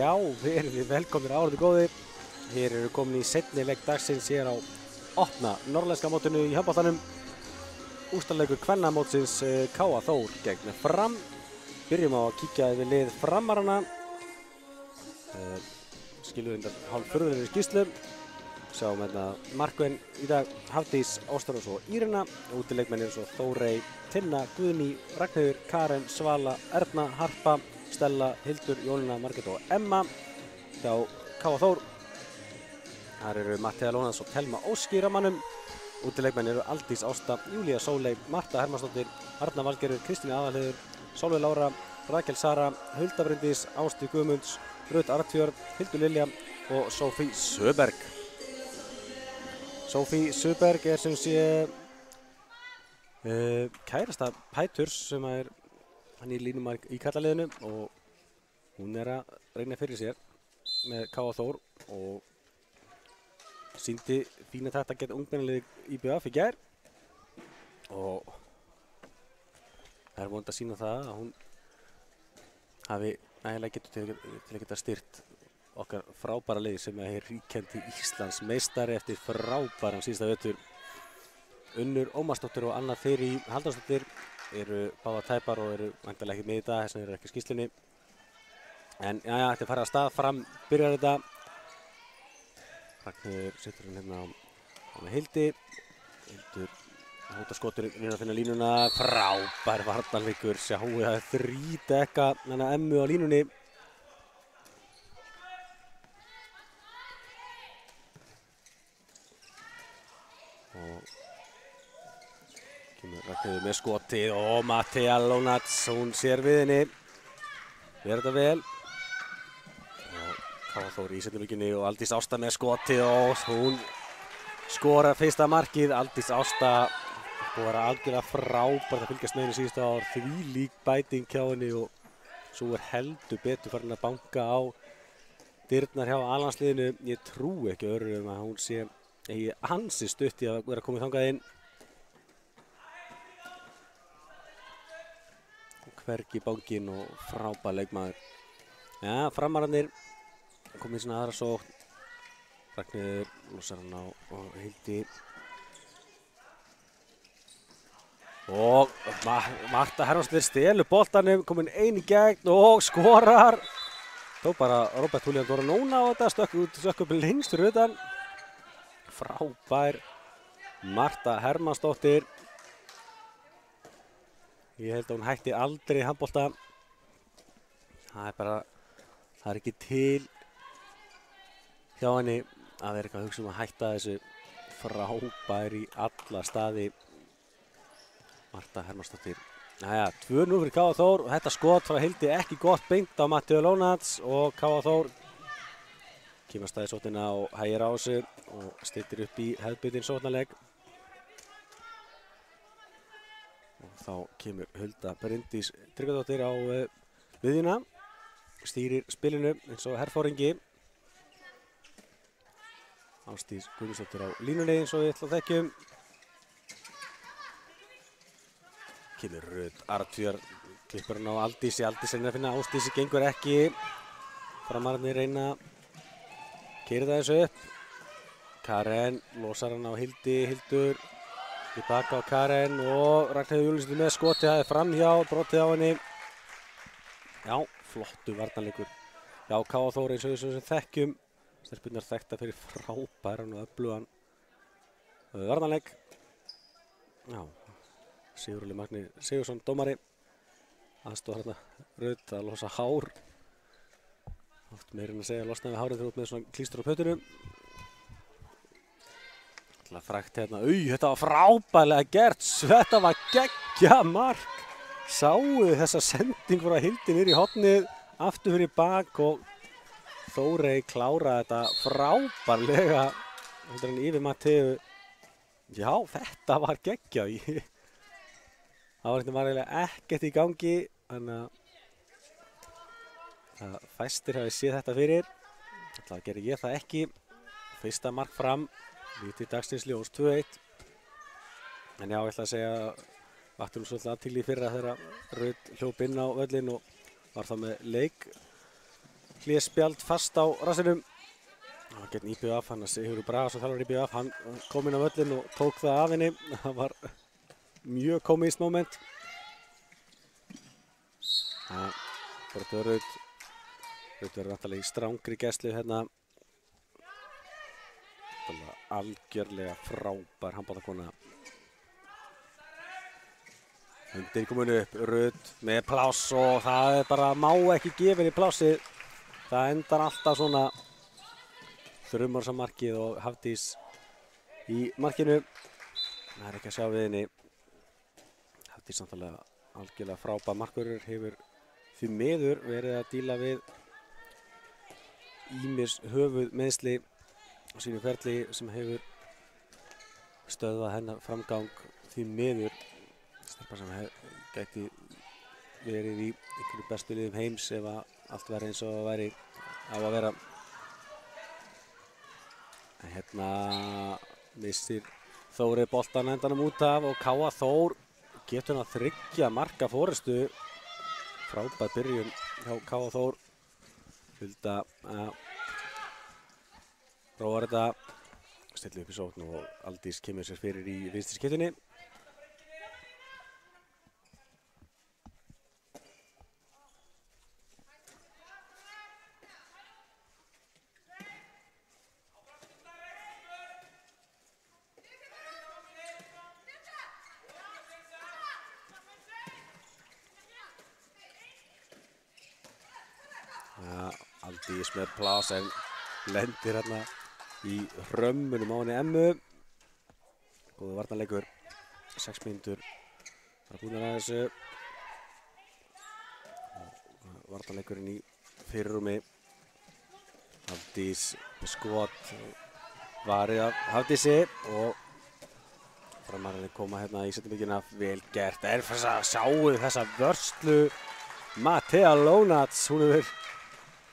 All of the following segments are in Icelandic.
Já, verið velkomnir árið góðir. Hér eru komin í seinni leik dagsins hér á opna norðlenska mótinu í handboltanum. Úrslitaleikur kvennamótsins K.A. Þór gegn Fram. Byrjum á að kíkja yfir lið Framarana. Skilur reyndar hálffurðulegri skýrslu. Sjáum hérna markmenn í dag Hafdís, Ástrós og Írena. Útileikmenn eru svo Þórey, Tinna, Guðný, Ragnheiður, Karen, Svala, Erna, Harpa, Stella, Hildur, Jónína, Margrét og Emma. Hjá K.A. Þór. Þar eru Matthea Lónans og Telma Óskir á mannum. Útileikmenn eru Aldís Ásta, Júlía Sóley, Marta Hermannsdóttir, Arna Valgerður, Kristín Aðalheiður, Sólveig Lára, Rakel Sara, Hulda Bryndís, Ásti Guðmunds, Rut Artfjörð, Hildur Lilja og Sofí Söberg. Sofí Söberg sem sé kærasta Pæturs sem hann í línum í kallaliðinu og hún að reyna fyrir sér með K.A. Þór og sýndi fína þetta gegn ungmennaliði IBF í gær og það vonandi að sýna það að hún hafi nægilega getur til að geta styrt okkar frábæra liði sem ríkjandi Íslands meistari eftir frábæran síðasta vetur. Unnur Ómarsdóttir og Anna Þyrí Halldórsdóttir eru báðar tæpar og eru væntanlega ekki með í dag, þess vegna eru ekki í skýrslunni. En jæja, þetta farið af stað, Fram byrjar þetta. Ragnheiður setur hann hérna á með Hildi. Hildur hótar skoturinn, reynir að finna línuna. Frábær varnarleikur, sjáu það þrýdekka Emmu á línunni. Og kemur Ragnheiður með skotið og Matthea Lónans, hún sér við henni. Verður þetta vel. Og K.A. Þór í seinnileikjunni og Aldís Ásta með skotið og hún skorar fyrsta markið. Aldís Ásta var algjörlega frábært að fylgjast með henni síðustu ár. Þvílík bæting hjá henni og svo heldur betur farin að banka á dyrnar hjá A-landsliðinu. Ég trúi ekki öðru að hún sé ansi stutt í að vera komið þangað inn. Hvergi bankinn og frábær leikmaður. Ja, Framararnir komið í svona aðra sókn. Ragnheiður losar hann á og Hildi. Og Marta Hermannsdóttir stelur boltanum, komin ein í gegn og skorar. Tók bara Róbert Julian Doranóna á þetta, stökk upp lengst fyrir utan. Frábær Marta Hermannsdóttir. Ég held að hún hætti aldrei í handbolta. Það er ekki til hjá henni að vera eitthvað að hugsa að hætta þessu. Frábær í alla staði. Marta Hermannsdóttir. Jæja, 2-0 fyrir K.A. Þór og þetta skot frá Hildi ekki gott beint á Mattheu Lónans og K.A. Þór kemur staðið sóttina og hægir á þessu og styttir upp í hefðbundinn sóknarleik. Og þá kemur Hulda Bryndís Tryggvadóttir á miðjuna, stýrir spilinu eins og herforingi. Ásdís Guðmundsdóttir á línunni eins og við ætlum að þekkjum. Kemur Rut Artfjörð, klippur hann á Aldísi, Aldís reynir að finna Ásdísi, gengur ekki. Framararnir reyna að keyra það þessu upp. Karen losar hann á Hildi, Hildur í baka á Karen og Ragnheiður Júlíusdóttir með skotið, það framhjá, brotið á henni. Já, flottur varnarleikur. Já, K.A. Þór eins og við þekkjum. Stelpurnar þekkta fyrir frábæran og öflugan varnarleik. Já, Sigurður Magni Sigurðsson, dómari. Aðstoðar hérna Rut að losa hár. Oft meirinn að segja að losna við hárið þegar út með svona klístur á pötunum. Frækt hérna, þetta var frábærlega gert, þetta var geggja mark. Sáu þessa sending frá Hildi niður í hornið, aftur fyrir bak og Þórey kláraði þetta frábærlega. Þetta er yfir Mattheu. Já, þetta var geggja. Það var eiginlega ekkert í gangi, þannig að fæstir hafi séð þetta fyrir. Alltaf gerði ég það ekki. Fyrsta mark Fram. Lítið dagsins ljós 2-1. En já, ég ætla að segja að vakti nú svolítið athygli í fyrra þegar Rut hljóp inn á völlinn og var þá með leik Hlésspjald fast á rassinum. Það getn IBF, hann Sigurður Bragason þjálfari IBF, hann kom inn á völlinn og tók það af henni. Það var mjög komískt moment. Bara Rut verður náttúrulega í strangri gæslu hérna. Algjörlega frábær handboltakona. Hundin komin upp, Rut með pláss og það bara má ekki gefin í plássið. Það endar alltaf svona Þrummarsamarkið og Hafdís í markinu. Það er ekki að sjá við henni. Hafdís náttúrulega algjörlega frábær markvörður, hefur því miður verið að díla við ýmis höfuðmeiðsli á sínu ferli sem hefur stöðvað hennar framgang því miður. Stelpa sem gæti verið í einhverju bestu liðum heims ef að allt væri eins og það væri á að vera. En hérna missir Þóri boltan endanum út af og Káa Þór getur hann að þriggja marka forystu. Frábær byrjun hjá Káa Þór. Hulda prófar þetta, stillir upp í sókn og Aldís kemur sér fyrir í vinstri skyttunni. Aldís með pláss en lendir hérna í hrömmunum á henni Emmu. Góður varnarleikur, 6 mínútur að búin að þessu. Varnarleikurinn í fyrirrúmi. Hafdís með skot, varið af Hafdísi og framarinn koma hérna í setjumbyggina. Vel gert, sjáu þessa vörslu Mattea Lónats. Hún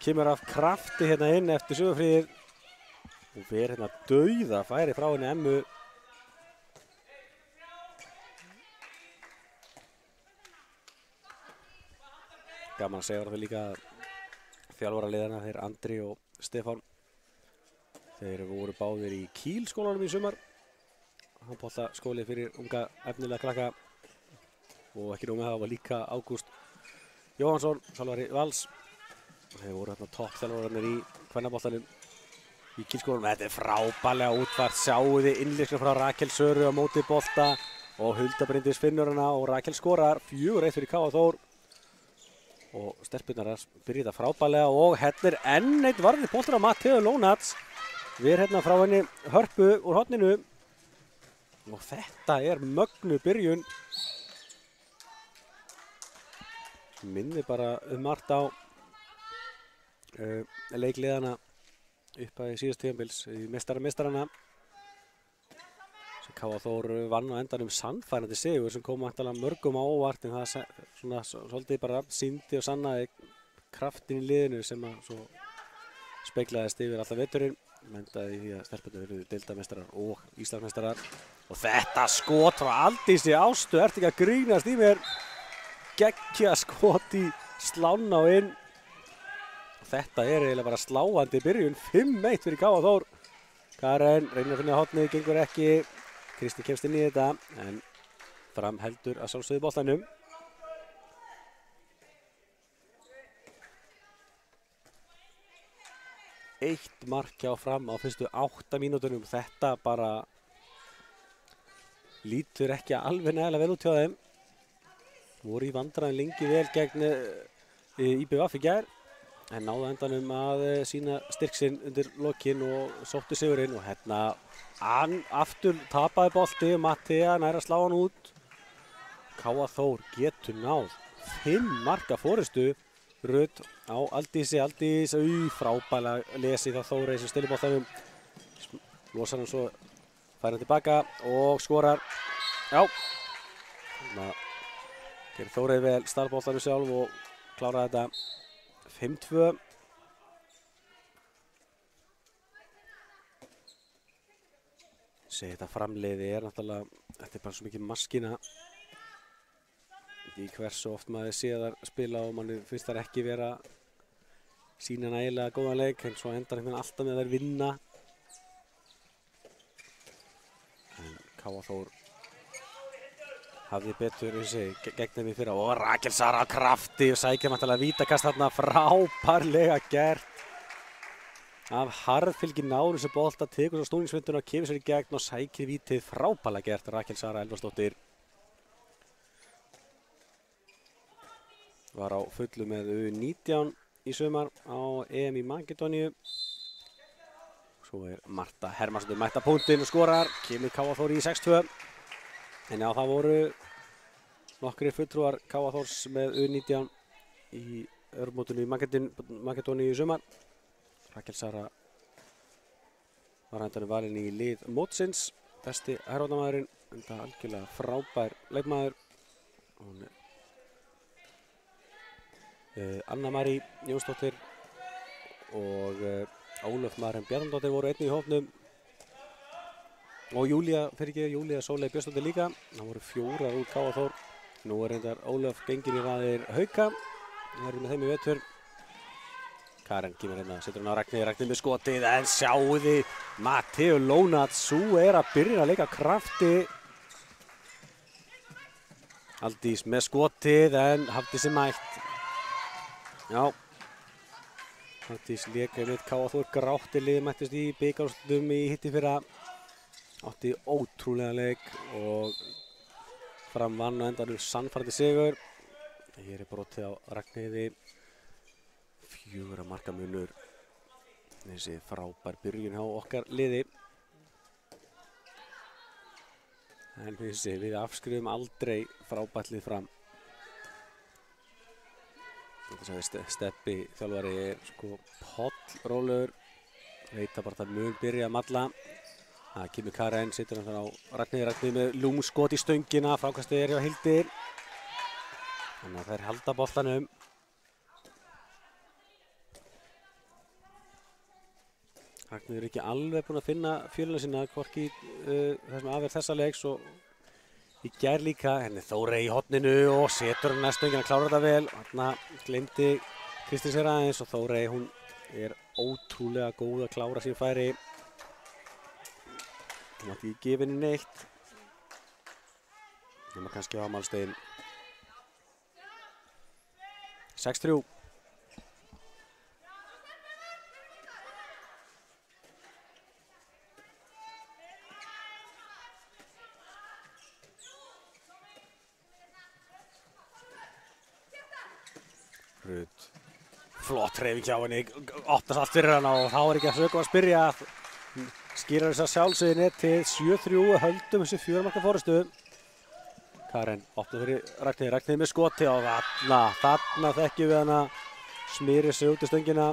kemur af krafti hérna inn eftir sögufríðir og verður hérna dauða færi frá henni Emmu. Gaman að segja það líka að þjálfaraliðana, þeir Andri og Stefán, þeir voru báðir í Kíl-skólanum í sumar. Handboltaskóli fyrir unga efnilega krakka og ekki nóg með það var líka Ágúst Jóhannsson, þjálfari Vals. Þeir voru hérna toppþjálfararnir í kvennaboltanum í Kíl-skólanum. Þetta er frábærlega útfært, sjáu þið innlýslu frá Rakel Söru á móti bolta og Hulda Bryndís finnur hana og Rakel skorar 4-1 fyrir Káa Þór. Og stelpurnar byrja þetta frábærlega og hérna enn eitt varði boltur á Mattea Lónats. Við hérna frá henni Hörpu úr horninu og þetta er mögnu byrjun. Minni bara margt á leikliðana upp að síðast tímabils í meistarana sem Káa Þór vann á endanum sannfærandi sigur sem kom vantanlega mörgum á óvart en það svona svolítið bara sýndi og sannaði kraftin í liðinu sem að svo speglaðist yfir alla veturinn. Mendaði því að stelpurnar verið deildarmeistarar og Íslandsmeistarar og þetta skot frá Aldísi Ástu, ert ekki að grínast í mér. Geggja skot í slána og inn. Þetta er eiginlega bara sláandi byrjun, 5-1 fyrir Káa Þór. Karen reynir að finna hornið, gengur ekki. Kristi kemst inn í þetta, en Fram heldur að sjálfsögðu boltanum. Eitt mark hjá Fram á fyrstu 8 mínútunum. Þetta bara lítur ekki alveg nægilega vel út hjá þeim. Voru í vandræðum lengi vel gegn IBF í gær. En náðu endanum að sína styrk sinn undir lokin og sóttu sigurinn og hérna aftur tapaði bolti, Mattea nær að slá hann út. Káa Þór getur náð 5 marka forystu. Rut á Aldísi, frábælega lesi það Þóri sem stillir boltanum. Losar hann svo, fær hann tilbaka og skorar. Já, þannig að gerir Þórið vel, stál boltanum sjálf og klára þetta. 5-2. Þetta framleiði er náttúrulega, þetta er bara svo mikið maskína í hversu oft maður sé þar spila og manni finnst þar ekki vera sína nægilega góðan leik, en svo endar einhvern alltaf með að þeir vinna. En K.A. Þór hafði betur gegn þeim í fyrra og Rakel Sara á krafti og sækir mættilega vítakast þarna, frábærlega gert af harðfylgi náður þessu bolta, tekur svo snúningsvinduna og kemur sér í gegn og sækir vítið, frábærlega gert Rakel Sara Elvarsdóttir. Var á fullu með U19 í sumar á EM í Makedóníu. Svo Marta Hermannsdóttir mætt að punktinn og skorar, kemur K.A. Þór í 6-2. En já, það voru nokkri fulltrúar K.A. Þórs með U19 í Evrópumótinu í Makedóníu í sumar. Rakel Sara var hendan valin í lið mótsins, besti herfótamaðurinn, en það algjörlega frábær leikmaður. Anna-Marí Jónsdóttir og Ólöf Maren Bjarnadóttir voru einnig í hópnum. Og Júlía Sóley Björnsdóttir líka. Það voru 4 úr K.A. Þór. Nú reyndar Ólöf gengin í raðir Hauka. Það eru með þeim í vetur. Karen kemur hérna, setur hann á Ragnheiði með skotið, en sjáuði Matteo Lónatsu að byrja að leika krafti. Aldís með skotið, en Hafdís mætt. Já. Hafdís lék með K.A. Þór grátti lið, mættist í bikarúrslitum í hitti fyrra. Átti ótrúlega leik og Fram vann á endanum sannfærandi sigur. Hér brotið á Ragnheiði. 4 marka munur. Þessi frábær byrjun hjá okkar liði. En við afskrifum aldrei frábært lið Fram. Steppi þjálfari sko pollrólegur. Veit að bara það mun byrja að malla. Það kemur Karen, situr hann á Ragnheiði með lúmskot í stöngina, frákastið hjá Hildi. Þannig að þær halda boltanum. Ragnheiður ekki alveg búinn að finna fjöluna sína, hvorki þessum afverð þessa leiks og í gær líka. Henni Þórey í horninu og setur hann að stöngina, klárar þetta vel. Þarna gleymdi Kristín sér aðeins og Þórey, hún ótrúlega góð að klára sín færi. Það mátti ekki gefa henni neitt. Nefna kannski á afmælisdaginn. 6-3. Rut. Flott hreyfing hjá henni. Opnast allt fyrir hana og þá ekki að sögum að spyrja. Skýrar þess að sjálfsögðinni til 7-3, höldum þessi 4 marka fórustu. Karen opnar fyrir Ragnheiði með skoti og þarna þekkjum við hana smýri sig út í stöngina.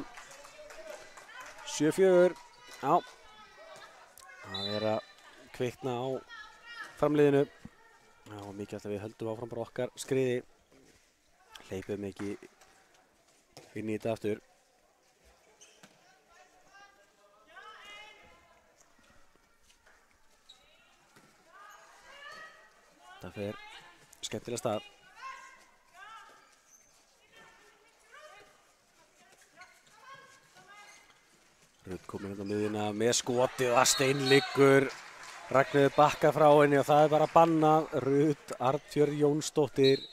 7-4. Já. Það að kvikna á framliðinu. Já, mikið alltaf við höldum áfram bara okkar skriði. Hleypum ekki inn í þetta aftur. Það fer skemmtilega stað. Rut komið hérna á miðjuna með skotið og það steinliggur. Ragnheiður bakka frá henni og það bara bannað. Rut Arnfjörð Jónsdóttir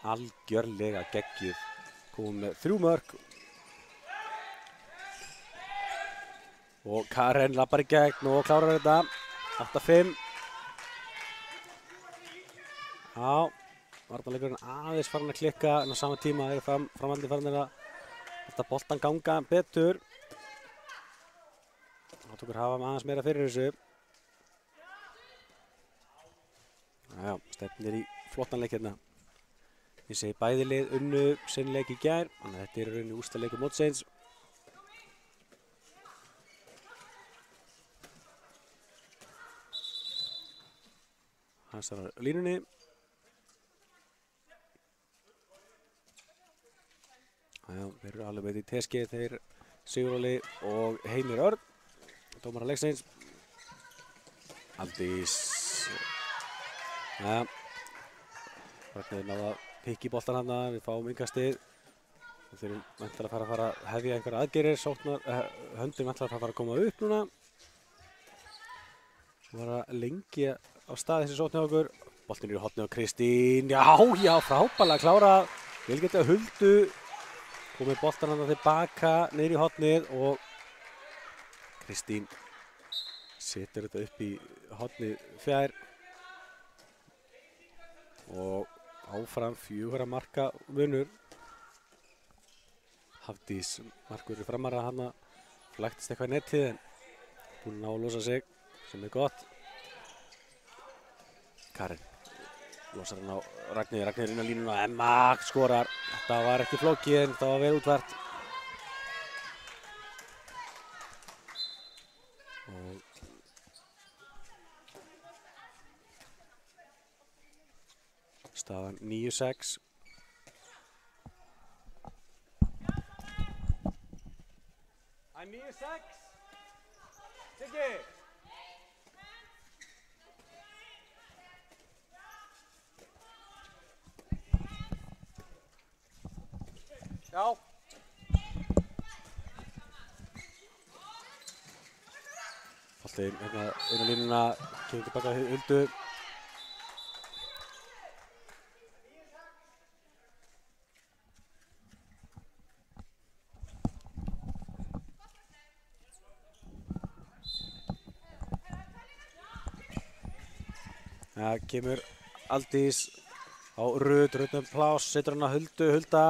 algjörlega geggjuð. Kom með 3 mörk. Og Karen lappar í gegn og klárar þetta. 8-5. Já, varnarleikurinn aðeins farin að klikka en á sama tíma framhaldið farin að láta boltan ganga betur. Áttökur hafa aðeins meira fyrir þessu. Já, stefnir í flottan leik hérna. Ég segi bæði lið unnu sinn leik í gær, þannig að þetta er rauninni úrslitaleikur mótsins. Hans er á línunni. Já, þeir eru alveg með í teski, þeir Siguróli og Heimir Örn, dómarar leiksins. Aldís. Já, Ragnheiður náði að pikka í boltan hana, við fáum innkastið. Við þurfum væntanlega að fara að hefja einhverja aðgerðir, höndin væntanlega að fara að koma upp núna. Svo var það lengi á stað þessi sókn hjá okkur. Boltinn í hornið á Kristín, já, frábærlega klárað. Vel getið Huldu, komið boltan hann tilbaka niður í hornið og Kristín setur þetta upp í hornið fjær. Og áfram 4 marka munur. Hafdís markur í framara hana, flæktist eitthvað í netið en búin að ná að losa sig, sem gott. Karin losar hann á Ragnheiður inn á línuna, Emma skorar. Þetta var ekki flókið en þetta var vel útvært. Og staðan 9-6. Það er 9-6. Siggi. Já. Boltinn hérna inn á línuna, kemur tilbaka Huldu. Það kemur Aldís á Rut með pláss, setur hann á Huldu, Hulda.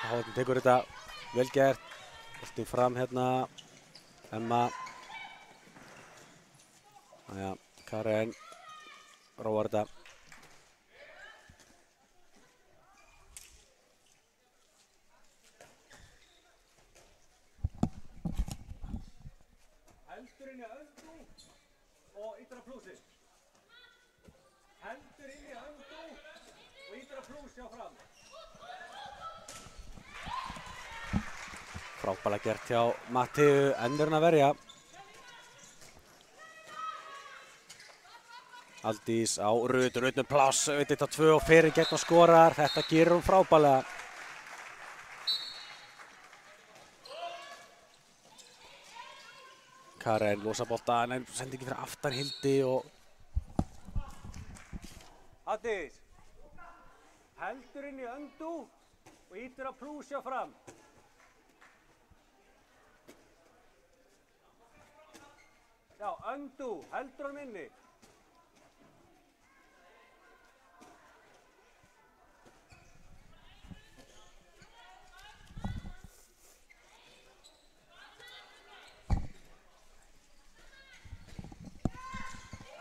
Háðin tekur þetta vel gert. Boltinn fram hérna, Emma. Jæja, Karen róar þetta. Heldur inn í Öndu og ítir að plúsi. Heldur inn í Öndu og ítir að plús hjá fram. Frábærlega gert hjá Mattíu, endur hann að verja. Aldís á Rut með pláss, 1-2 og fyrir gegn og skorar. Þetta gerir hún frábærlega. Karen losa boltan en sendi ekki fyrir aftan Hildi og Aldís heldur inn í Öndu og ítir að plús hjá fram. Já, Öndu heldur hann inni.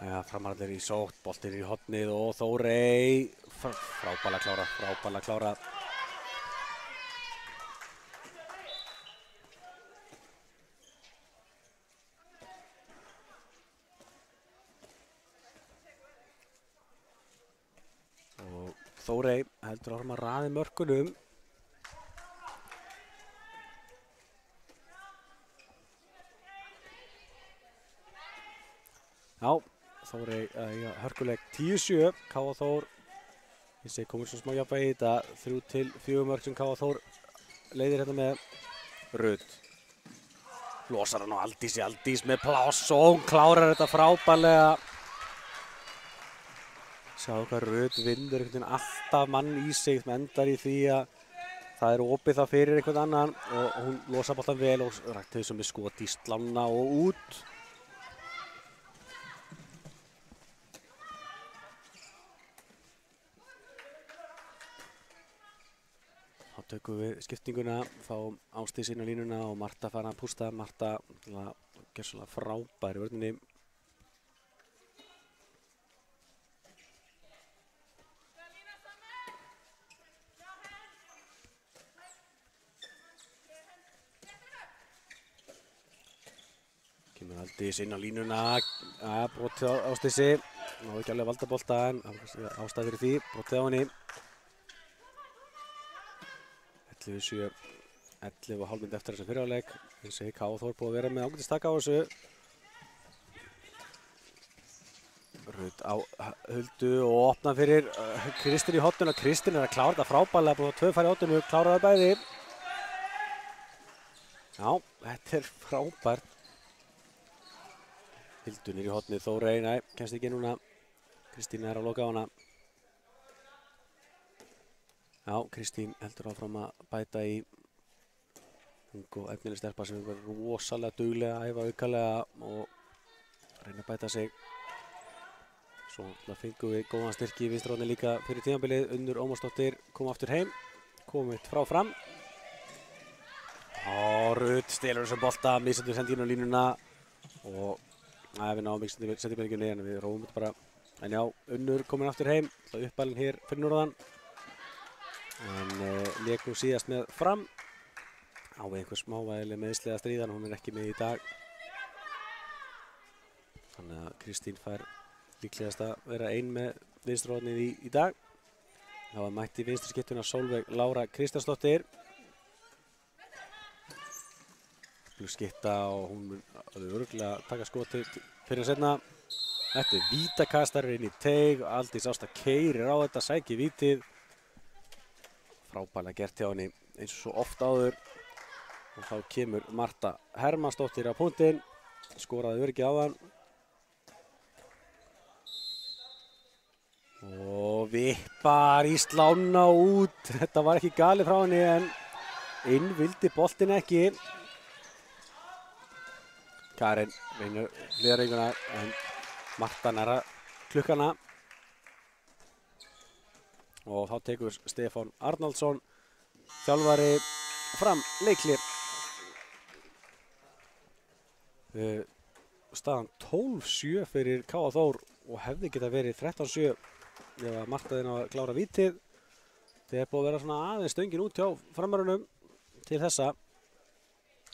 Já, framarallir í sótt, boltinn í hornið og Þórey. Frábærlega klárað. Og Þórey heldur áfram að raða mörkunum. Já. Þórey hörkuleg 10-7, K.A. Þór. Ég segi komur svo smá jafnvægi í þetta, 3-4 mörk sem K.A. Þór leiðir hérna með Rut. Losar hann á Aldís með pláss og hún klárar þetta frábærlega. Sjáðu hvað Rut vinnur einhvern veginn alltaf mann í sig, sem endar í því að það er opið það fyrir einhvern annan og hún losar boltan vel og rætti þessum með skot í slána og út. Tökum við skiptinguna, fáum Ásdís inn á línuna og Marta fara að pústa. Marta gerð svona frábær í vörninni. Kemur Aldís inn á línuna, brotið á Ásdísi. Náðu ekki alveg að valda bolta en ástæð fyrir því, brotið á henni. 11,5 mínútur eftir þessa fyrirháleik. Ég segi K.A. Þór búið að vera með ágætis taka á þessu. Rut á Huldu og opna fyrir Kristín í horninu. Kristín er að klára þetta frábærlega, búið að 2 færi í horninu, klára það bæði. Já, þetta frábært. Hildur niður í hornið, Þórey, nei, kemst ekki núna. Kristín að loka á hana. Já, Kristín heldur áfram að bæta í ung og efnileg stelpa sem er rosalega duglega að æfa aukalega og reyna að bæta sig. Svo fengum við góðan styrki í vinstri horni líka fyrir tímabilið. Unnur Ómarsdóttir kom aftur heim, komið frá fram. Og Rut stelur þessu bolta, missendur sendingin á línuna og við náum ekki sendingbyrningunni en við róum þetta bara. En já, Unnur komin aftur heim, það uppalinn hér fyrir norðan. En lék nú síðast með Fram. Á einhver smávægileg meiðsli að stríða, hún er ekki með í dag. Þannig að Kristín fær líklegast að vera ein með vinstri hornið í dag. Það var mætt í vinstri skyttuna Sólveig Lára Kristjánsdóttir. Skytta og hún mun örugglega taka skotið fyrir seinna. Þetta er vítakastar inn í teig, Aldís Ásta keyrir á þetta, sækir vítið. Frábærlega gert hjá henni eins og svo oft áður. Og þá kemur Marta Hermannsdóttir á punktinn, skoraði öryggið á hann. Og vippar í slána út, þetta var ekki galið frá henni en inn vildi boltinn ekki. Karin reynir hliðarreikuna en Marta næra klukkana. Og þá tekur Stefán Arnaldsson, þjálfari Fram leiklir. Staðan 12-7 fyrir K.A. Þór og hefði geta verið 13-7 ef að Marta þinn á að klára vítið. Það er búið að vera svona aðeins stöngin út hjá framarunum til þessa.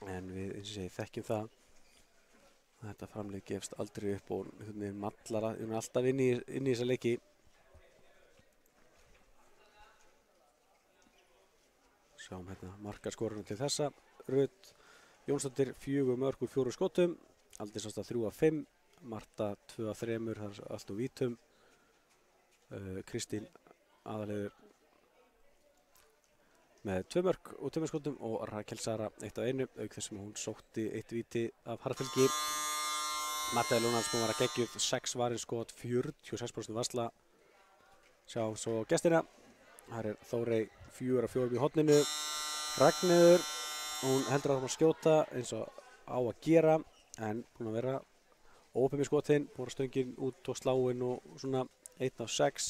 En við eins og segi þekkjum það. Þetta framlið gefst aldrei upp og mallar alltaf inn í þessa leiki. Sjáum hérna markaskorunum til þessa. Rut Jónsdóttir 4 mörk úr 4 skotum. Aldís Ásta 3 af 5. Marta 2 af 3, það er allt úr vítum. Kristín aðalegur með 2 mörk úr 2 skotum og Rakel Sara 1 af 1. Auk þess sem hún sótti 1 víti af Harðfylgi. Mattea Lúnans búin að vera geggjuð, 6 varin skot, 46% varsla. Sjáum svo gestina. Her er Þórey 4 af 4 í horninu. Ragnheiður, hún heldur að skjóta eins og á að gera en búin að vera ópið með skotinn, búin að stöngin út og sláinn og svona 1 af 6.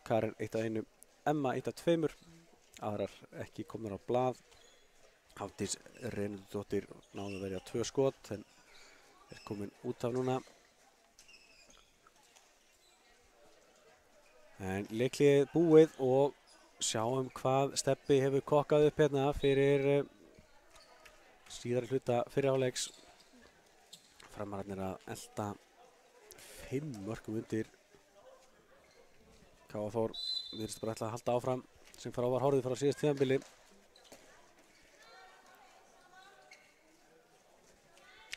Karin 1 af 1. Emma 1 af 2. Aðrar ekki komnar á blað. Hafdís Reynardóttir náði að verja 2 skot en er komin út af núna. En leiklið búið og sjáum hvað Stebbi hefur kokkað upp hérna fyrir síðari hluta fyrri hálfleiks. Framararnir að elta 5 mörkum undir. K.A. Þór virðist bara ætla að halda áfram sem frá var horfið frá síðast tímabili.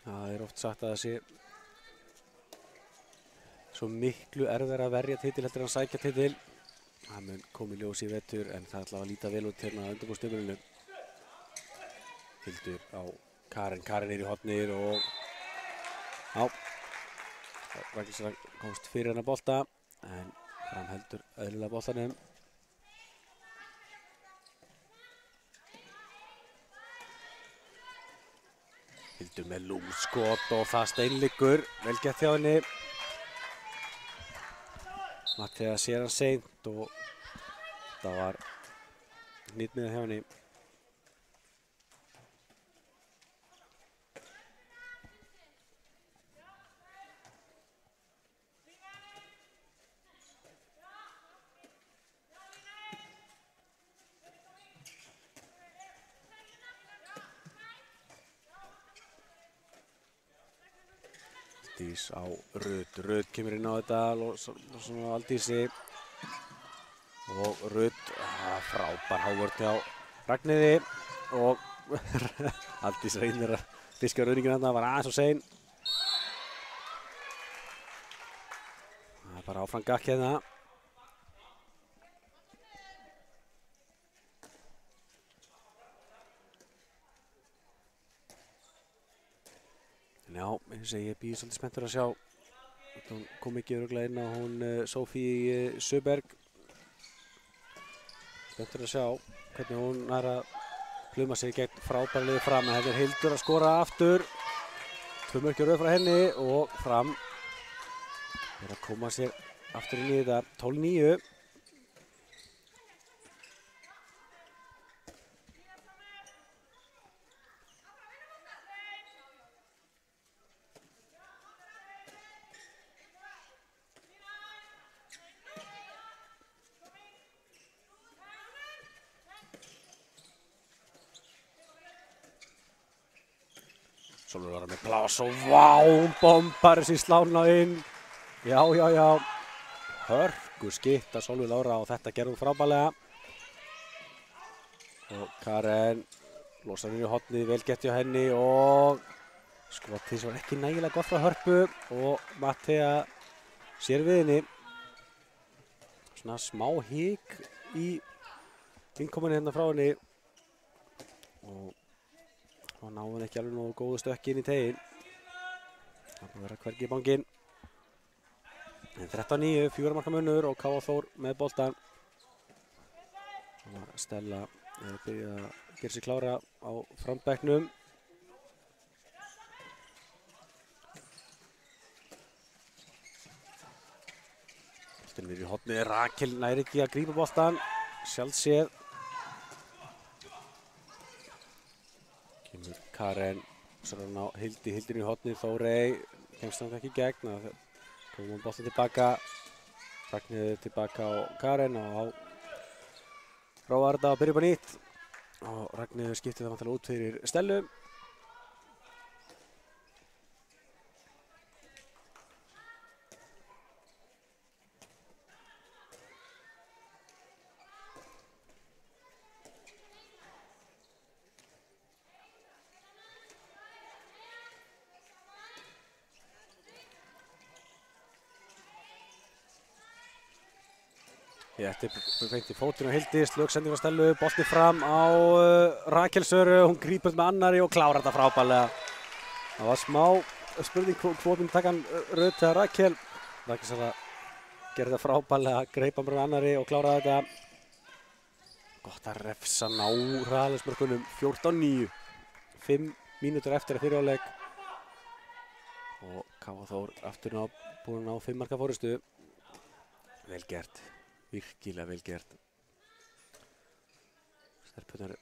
Það er oft sagt að það sé svo miklu erfiðara að verja titil heldur en að sækja titil. Það mun komið ljós í vetur en það ætla að líta vel út hérna á undirbúrstímabilinu. Hildur á Karin, Karin er í hornir og já, Rakel komst fyrir hennar bolta en Fram heldur eðlilega boltanum. Hildur með lúmskot og það steinliggur, vel gert hjá henni. Mattea sér hann seint og það var hnýtmiða hjá henni. Aldís á Rut, Rut kemur inn á þetta svona Aldísi og Rut frábær hávörð hjá Ragnheiði og Aldís reynir að fiska rauningin þarna, var aðeins og sein. Það er bara áfram gakk hérna. Já, ég segi, ég býð svolítið spenntur að sjá. Hún kom ekki örugglega inn á hún Sofie Söberg. Spenntur að sjá hvernig hún er að pluma sig gegn frábærliði Fram. En þetta Hildur að skora aftur. 2 mörk í röð frá henni og Fram er að koma sér aftur inn í þetta. 12-9. Sólur var með plás og vá, bombar þessi slána inn. Já. Hörku skitta Sólur Lára og þetta gerði hún frábærlega. Og Karen losar inn í hornið, vel gert hjá henni og skotið sem var ekki nægilega gott frá Hörpu og Mattea sér við henni. Svona smá hik í innkominni hérna frá henni og hann náði ekki alveg nógu góðu stökki inn í teginn. Það búið að vera hvergi í banginn. 13-9, 4 marka munur og K.A. Þór með boltan. Stella byrjaði að gera sig klára á frambekknum. Boltinn niður í hornið. Rakel nær ekki að grípa boltan. Sjálfséð. Kemur Karen, svo er hann á Hildinu í hornið, Þórey, kemst hann ekki í gegn, komum hann boltan tilbaka, Ragnheiður tilbaka á Karen og prófar þetta að byrja upp á nýtt og Ragnheiður skiptir það vantilega út fyrir Stellu. Þetta er beint í fótinn á Hildi, slögsending á Stellu, bolti fram á Rakel Söru, hún grípur með annari og klárar þetta frábærlega. Það var smá spurning hvort myndi taka hann rautt eða Rakel. Rakel Söru gerði þetta frábærlega, greipa með annari og kláraði þetta. Gott að refsa hraðalesmörkunum, 14-9, 5 mínútur eftir að fyrirháleik. Og K.A. Þór aftur búinn á 5 marka fórystu. Vel gert. Virkilega vel gert. Stelpurnar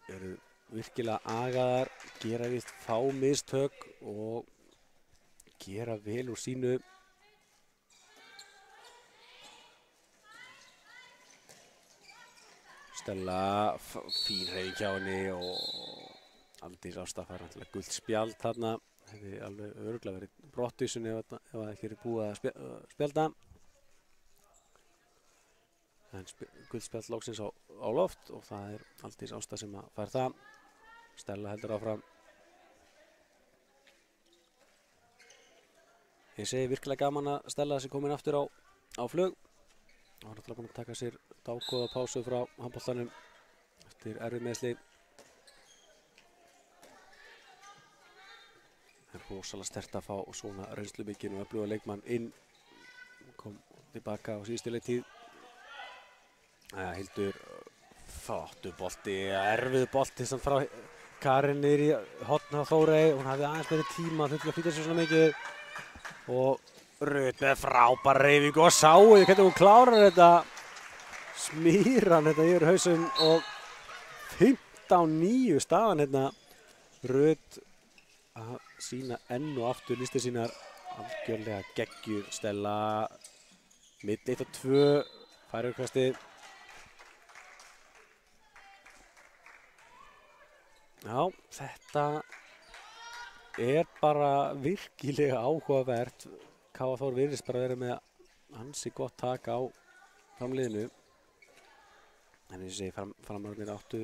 eru virkilega agaðar, gera víst fá mistök og gera vel úr sínu. Stella, fín hreyfing hjá henni og Aldís Ásta fær náttúrulega gult spjald þarna. Hefði alveg örugglega verið brottvísun ef það ekki er búið að spjalda. En guldspjald loksins á loft og það er Aldís Ásta sem að fær það. Stella heldur áfram. Ég segi virkilega gaman að Stella sem komin aftur á flug. Það var náttúrulega búin að taka sér dágóða pásu frá handboltanum eftir erfið meiðsli. Það er rosalega sterkt að fá svona reynslumikinn og öfluga leikmann inn. Kom tilbaka á síðustu leiktíð. Hildur, þáttu bolti, erfið bolti samt frá Karin niður í horn á Þórey. Hún hafði aðeins meiri tíma, þurfti að flýta sér svona mikið. Og Rut með frábær hreyfingu og sáu hvernig hún klárar þetta. Smýrar hann þetta yfir hausinn og 15-9 staðan hérna. Rut að sína enn og aftur listi sínar algjörlega geggjur. Stella mitt 1 og 2, færi uppkastið. Já, þetta er bara virkilega áhugavert. K.A. Þór virðist bara verið með ansi gott tak á framliðinu. En eins og segi, framararnir áttu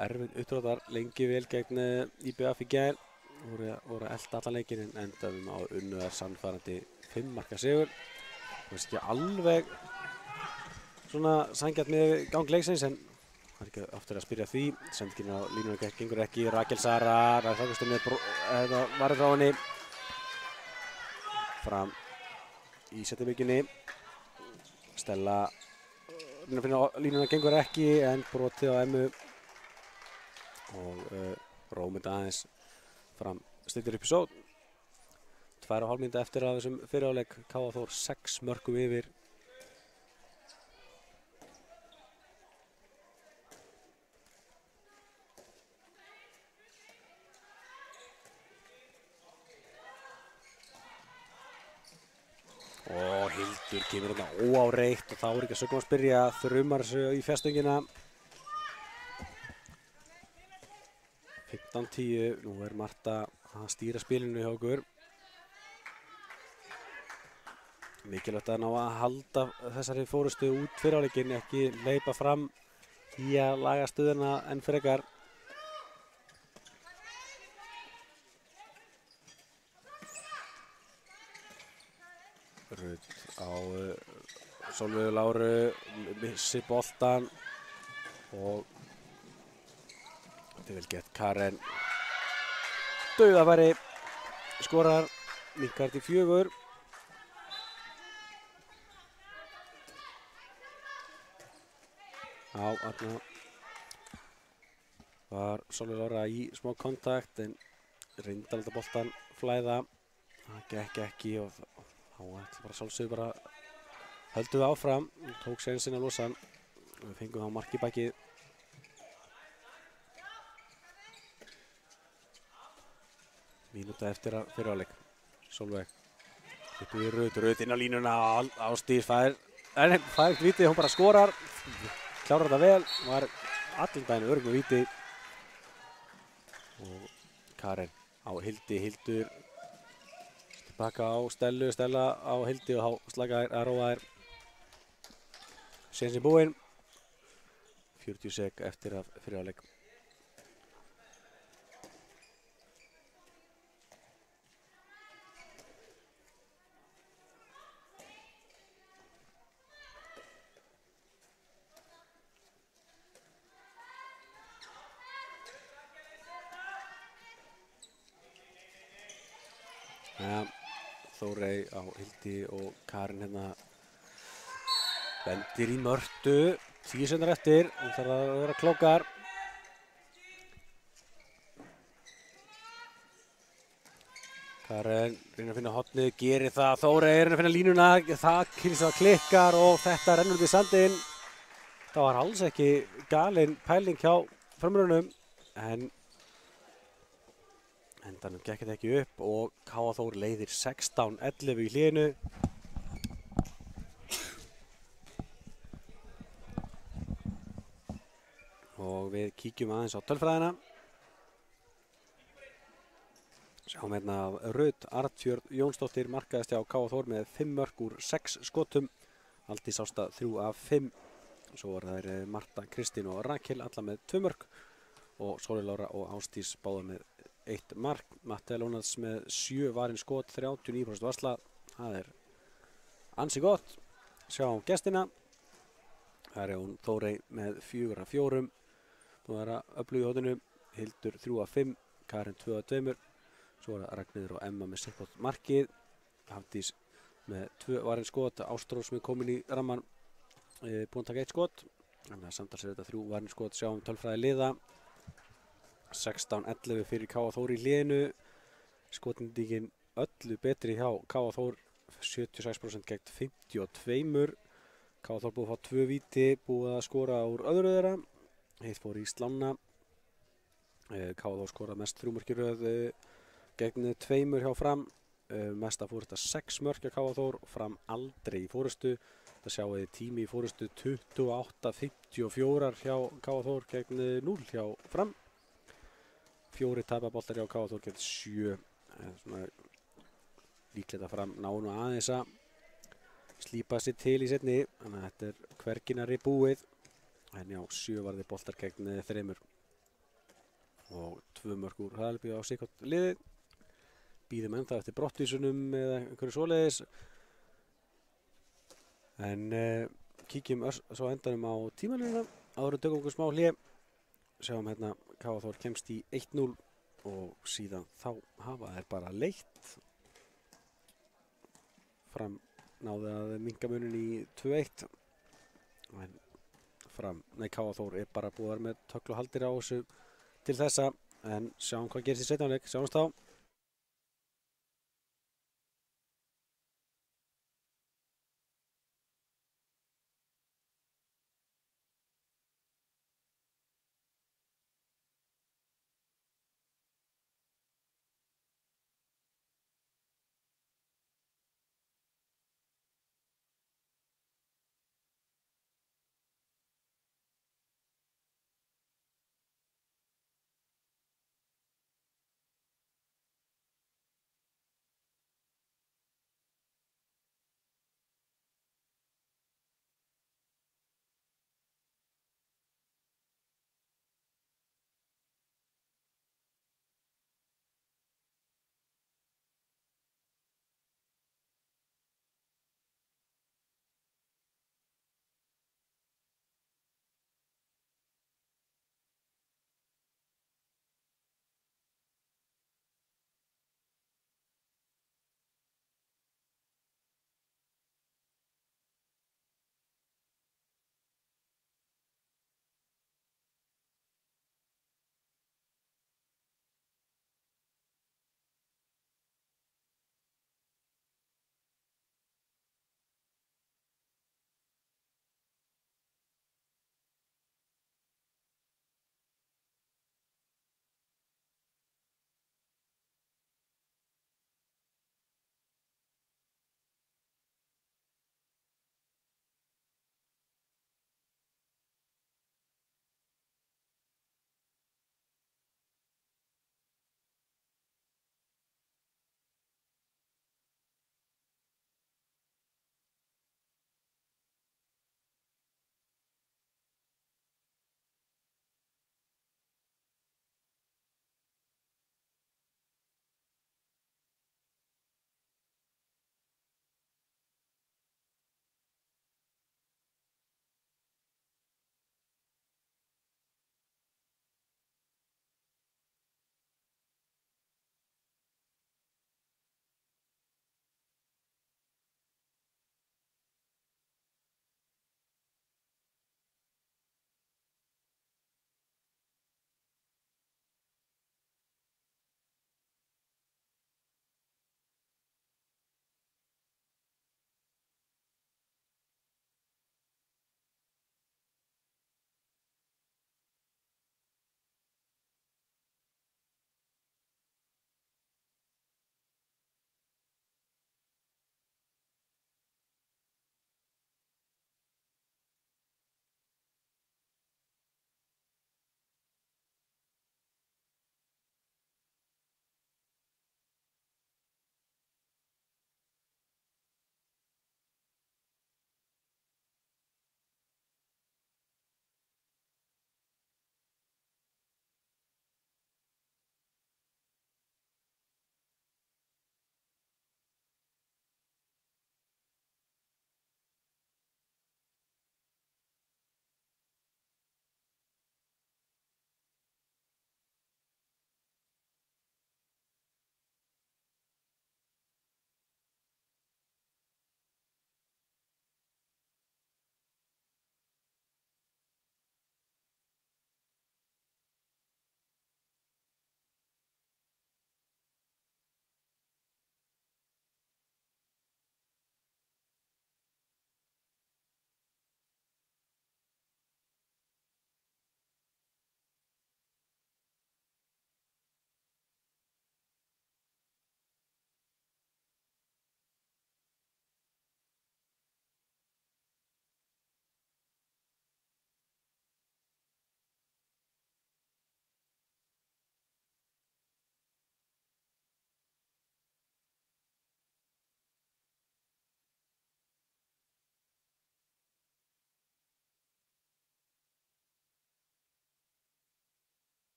erfið uppdráttar lengi vel gegn IBF í gær. Voru að elta allan leikinn en endaðum á unnuðar sannfærandi 5 marka sigur. Það veist ekki alveg svona sanngjarnt með gang leiksins en Það ekki aftur að spyrja því. Sendingin á línuna gengur ekki. Rakel Sara, Þorgustin með varður á henni. Fram í setjumvíkinni. Stella línuna gengur ekki en brotið á Emmu. Og Rómund aðeins fram stillir upp í sókn. 2,5 mínútur eftir að þessum fyrri hálfleik. KA Þór 6 mörkum yfir. Og Hildur kemur hérna óáreitt og þá er ekki að sögum að spyrja. Þrumar þessu í fjastöngina. 15-10, nú er Marta að stýra spilinu hjá okkur. Mikilvægt að ná að halda þessari fórustu út fyrir hálfleikinn, ekki hleypa fram í að laga stöðuna enn frekar. Rut á Sólveigu Láru, missi boltan og þetta er vel gett. Karen dauðafæri, skorar, minnkar til 4. Þarna var Sólveig Lára í smá kontakt en reyndi að láta boltan flæða. Það gekk ekki og þá ætla bara sjálfsögðu bara höldum við áfram. Tók sénsinn að losa hann. Við fengum þá mark í bakið. Mínúta eftir að fyrri hálfleik. Sólveig upp í Rut inn á línuna. Ásdís fær ekkert víti, hún bara skorar. Klárar þetta vel, var allan daginn örugg með víti. Og Karen á Hildi, Hildur tilbaka á Stellu, Stella á Hildi og slaka að róa þær. Sénsinn búinn. 40 sek eftir að fyrri hálfleik. Þórey á Hildi og Karen hérna bendir í Mörtu. 10 sekúndur eftir, hún þarf að vera klókar. Karen reynir að finna hornið, gerir það. Þórey reynir að finna línuna, það kynns að klikkar og þetta rennur út í sandinn. Það var alls ekki galin pæling hjá framrönnum en endanum gekk þetta ekki upp og KA Þór leiðir 16-11 í hlénu. Og við kíkjum aðeins á tölfræðina. Sjáum hérna Rut Arnfjörð Jónsdóttir markaðist hjá KA Þór með 5 mörk úr 6 skotum. Aldís Ásta 3 af 5. Svo var þær Marta, Kristín og Rakel alla með 2 mörk og Sólveig Lára og Ásdís báða með 1 mark. Matti Lónats með 7 varinn skot, 39% varsla. Það er ansi gott. Sjáum gestina. Það er hún Þórey með 4 af 4. Búin að vera öflug í hótinu. Hildur 3 af 5. Karen 2 af 2. Svo er það Ragnheiður og Emma með sitt markið. Hafdís með 2 varinn skot. Ástrós með komin í ramman. Búin að taka 1 skot. Þannig að samtals er þetta 3 varinn skot. Sjáum tölfræði liða. 16-11 fyrir KA Þór í hlénu. Skotendingin öllu betri hjá KA Þór. 76% gegn 52. KA Þór búið að fá 2 víti, búið að skora úr öðru þeirra. Hitt fór í slána. KA Þór skorað mest 3 mörk í röð gegn 2 hjá Fram. Mest að fór þetta 6 mörk hjá KA Þór. Fram aldrei í fórustu. Það sjáum við tími í fórustu 28-54 hjá KA Þór gegn 0 hjá Fram. 4 tapaboltar hjá KA Þór gegn 7. Svona líklegt að Fram ná nú aðeins að slípa sér til í seinni. Þannig að þetta er hverginari búið. En já, 7 varði boltar gegn 3. Og 2 mörk úr Hraðalby á sikkert liði. Bíðum ennþá eftir brottvísunum eða einhverju svoleiðis. En kíkjum svo endanum á tímalínuna. áður en tökum okkur smá hlé. Sjáum hérna K.A. Þór kemst í 1-0 og síðan þá hafa þeir bara leitt. Fram náði að minnka munin í 2-1. En K.A. Þór er bara búið að vera með töklu og haldir á þessu til þessa. En sjáum hvað gerist í seinni hálfleik. Sjáumst þá.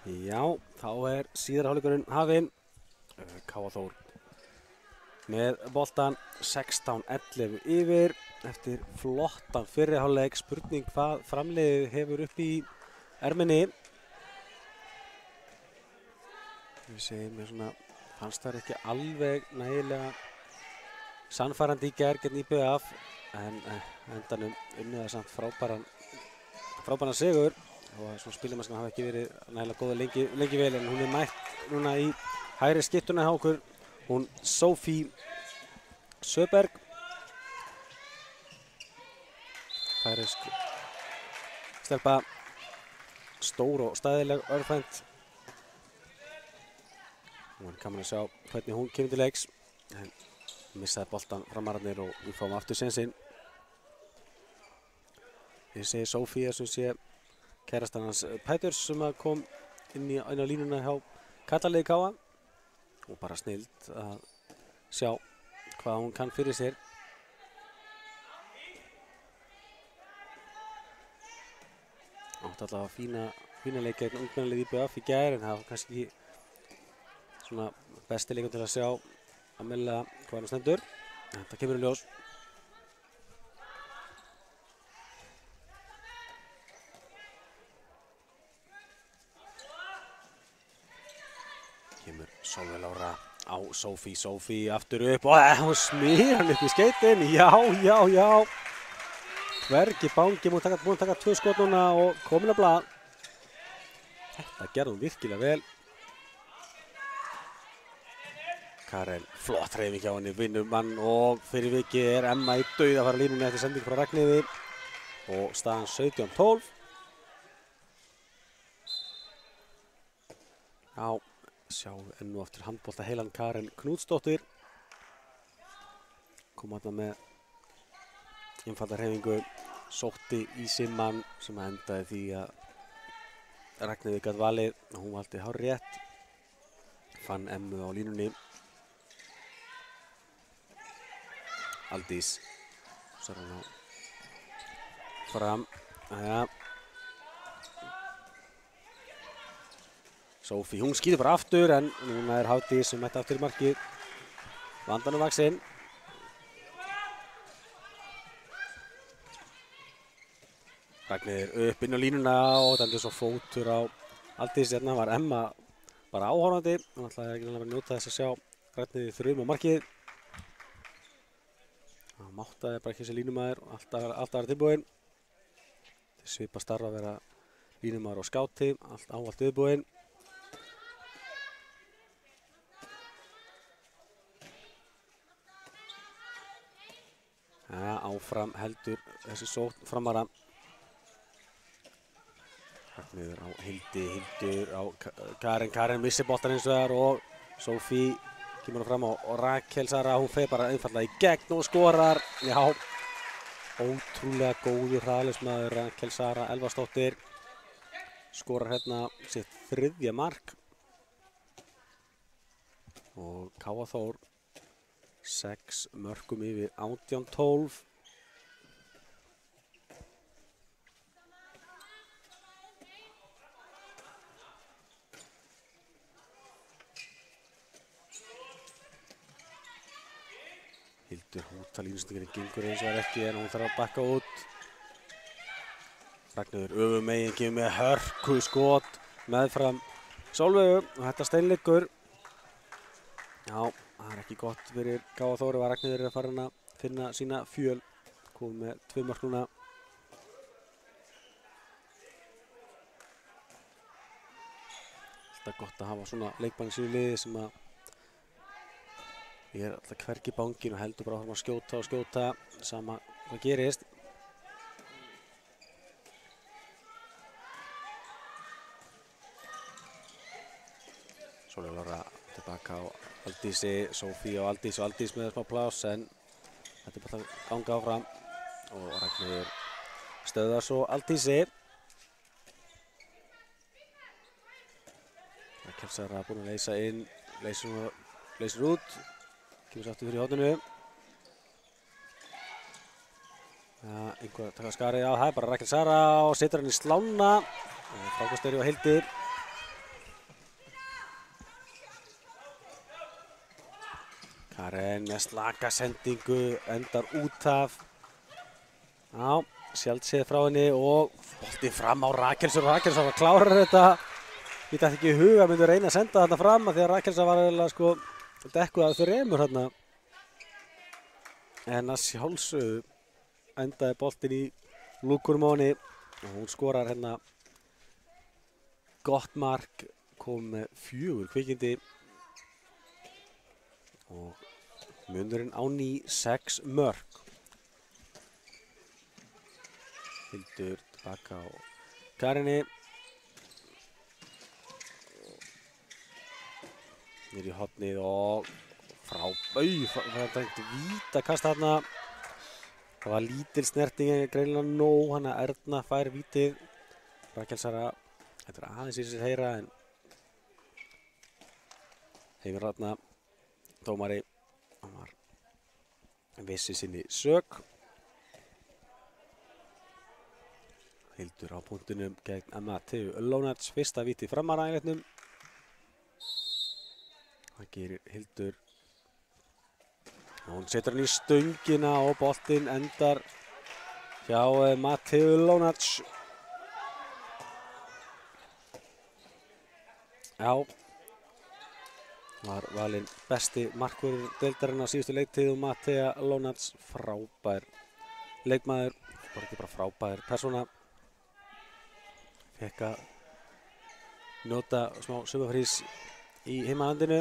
Já, þá síðari hálfleikurinn hafinn. K.A. Þór með boltan 16-11 yfir eftir flottan fyrri hálfleik. Spurning hvað framliðið hefur upp í erminni. Við segjum mér svona, fannst það ekki alveg nægilega sannfærandi í gær gegn IBF, en endanum unnið það samt frábæran sigur. Og svona spilamennskan hafa ekki verið nægilega góða lengi vel, en hún mætt núna í hægri skiptuna hjá okkur. Hún Sophie Söberg. Færisk stelpa, stór og stæðileg, örfænt. Hún gaman að sjá hvernig hún kemur til leiks, en missaði boltan framararnir og við fáum aftur sénsinn. Ég segi Sophie sem sé kærastan hans Peters sem kom inn á línuna hjá karlaliði K.A. og bara snilld að sjá hvað hún kann fyrir sér. Átti allavega fína leik gegn ungmennalið IBF í gær, en það var kannski svona besti leikur til að sjá almennilega hvað hann stendur. Þetta kemur í ljós. Kemur Sólveig Lára á Sophie aftur upp og hún smýr hann upp í skeytin. Já. Hvergi Bangi búin að taka 2 skot núna og komin að blað. Þetta gerði hún virkilega vel. Karen, flott hreyfing hjá henni, vinnur mann, og fyrir vikið Emma í dauðafæra línunni eftir sending frá Ragnheiði og staðan 17-12. Já, sjá enn og aftur handbolta heilan Karen Knútsdóttir. Kom þarna með einfalda hreyfingu, sótti í sinn mann sem endaði því að Ragnheiði gat valið. Hún valdi hárrétt, fann Emmu á línunni. Aldís sér hann á fram. Sophie, hún skýtur bara aftur, en núna Hafdís sem mætti aftur í markið. Vandanum vaxinn. Ragnheiður upp inn á línuna og þetta svo fótur á Aldís. Hérna var Emma bara áhorfandi. Hún ætlaði ekki að njóta þess að sjá Ragnheiði þrjum á markið. Það máttaði bara ekki þessi línumæður, alltaf var tilbúinn. Þetta svipa starf að vera línumæður á skáti, allt viðbúinn. Ja, áfram heldur þessi sókn framara. Ragnheiður á Hildur á Karen missir boltan eins og þar, og Sophie kemur fram á Rakel Sara, hún fer bara einfallega í gegn og skorar. Já, ótrúlega góður hraðleysmaður Rakel Sara Elvarsdóttir. Skorar hérna sitt 3. mark. Og K.A. Þór 6 mörkum yfir 18-12. Hildur Húta línustingurinn gengur eins og ekki, en hún þarf að bakka út. Ragnheiður öfumegin kemur með hörku skot meðfram Sólveigu og þetta steinleikur. Já, það ekki gott fyrir K.A. Þór ef Ragnheiður að fara að finna sína fjöl. Komið með 2 mörk núna. Alltaf gott að hafa svona leikmann í sínu liði sem að ég alltaf hvergi Bangin og heldur bara áfram að skjóta sama hvað gerist. Sólveig Lára tilbaka á Aldísi, Sophie og Aldís með smá pláss, en þetta bara að ganga áfram og Ragnheiður stöðvar svo Aldísi. Rakel Sara búin að leysa inn, leysir út. Kemur svo aftur fyrir hóttinu. Ja, einhver taka skarið á, það bara Rakel Sara og setur hann í slána. Frákasteri og Hildur. Karen með slaka sendingu, endar út af. Já, sjálfséð frá henni og bolti fram á Rakelsson. Rakelsson klárar þetta. Ég dætti ekki í huga að myndi reyna að senda þarna fram að því að Rakelsson var eiginlega sko dekkuð af fyrir emur hérna. En að sjálfsögðu endaði boltin í lúkunum á henni og hún skorar hérna gott mark, kom með 4 kvikindi og munurinn á ný 6 mörk. Hildur tilbaka á Karinni. Nýr í hornið og þetta er vítakast þarna. Það var lítil snerting, greinilega nóg, hann að Erna fær vítið. Rakelsara, þetta er aðeins í sér heyra en Heimir þarna, dómari, hann var vissi sinni sök. Hildur á punktinum gegn Matteu Lónats, fyrsta víti framar að einhvernum. Það gerir Hildur. Hún setur hann í stöngina og boltinn endar hjá Matteu Lónats. Já, var valinn besti markvörður deildarinnar á síðustu leiktíð og Matteu Lónats frábær leikmaður, bara ekki bara frábær persóna. Fekk að njóta smá sumarfrís í heimalandinu.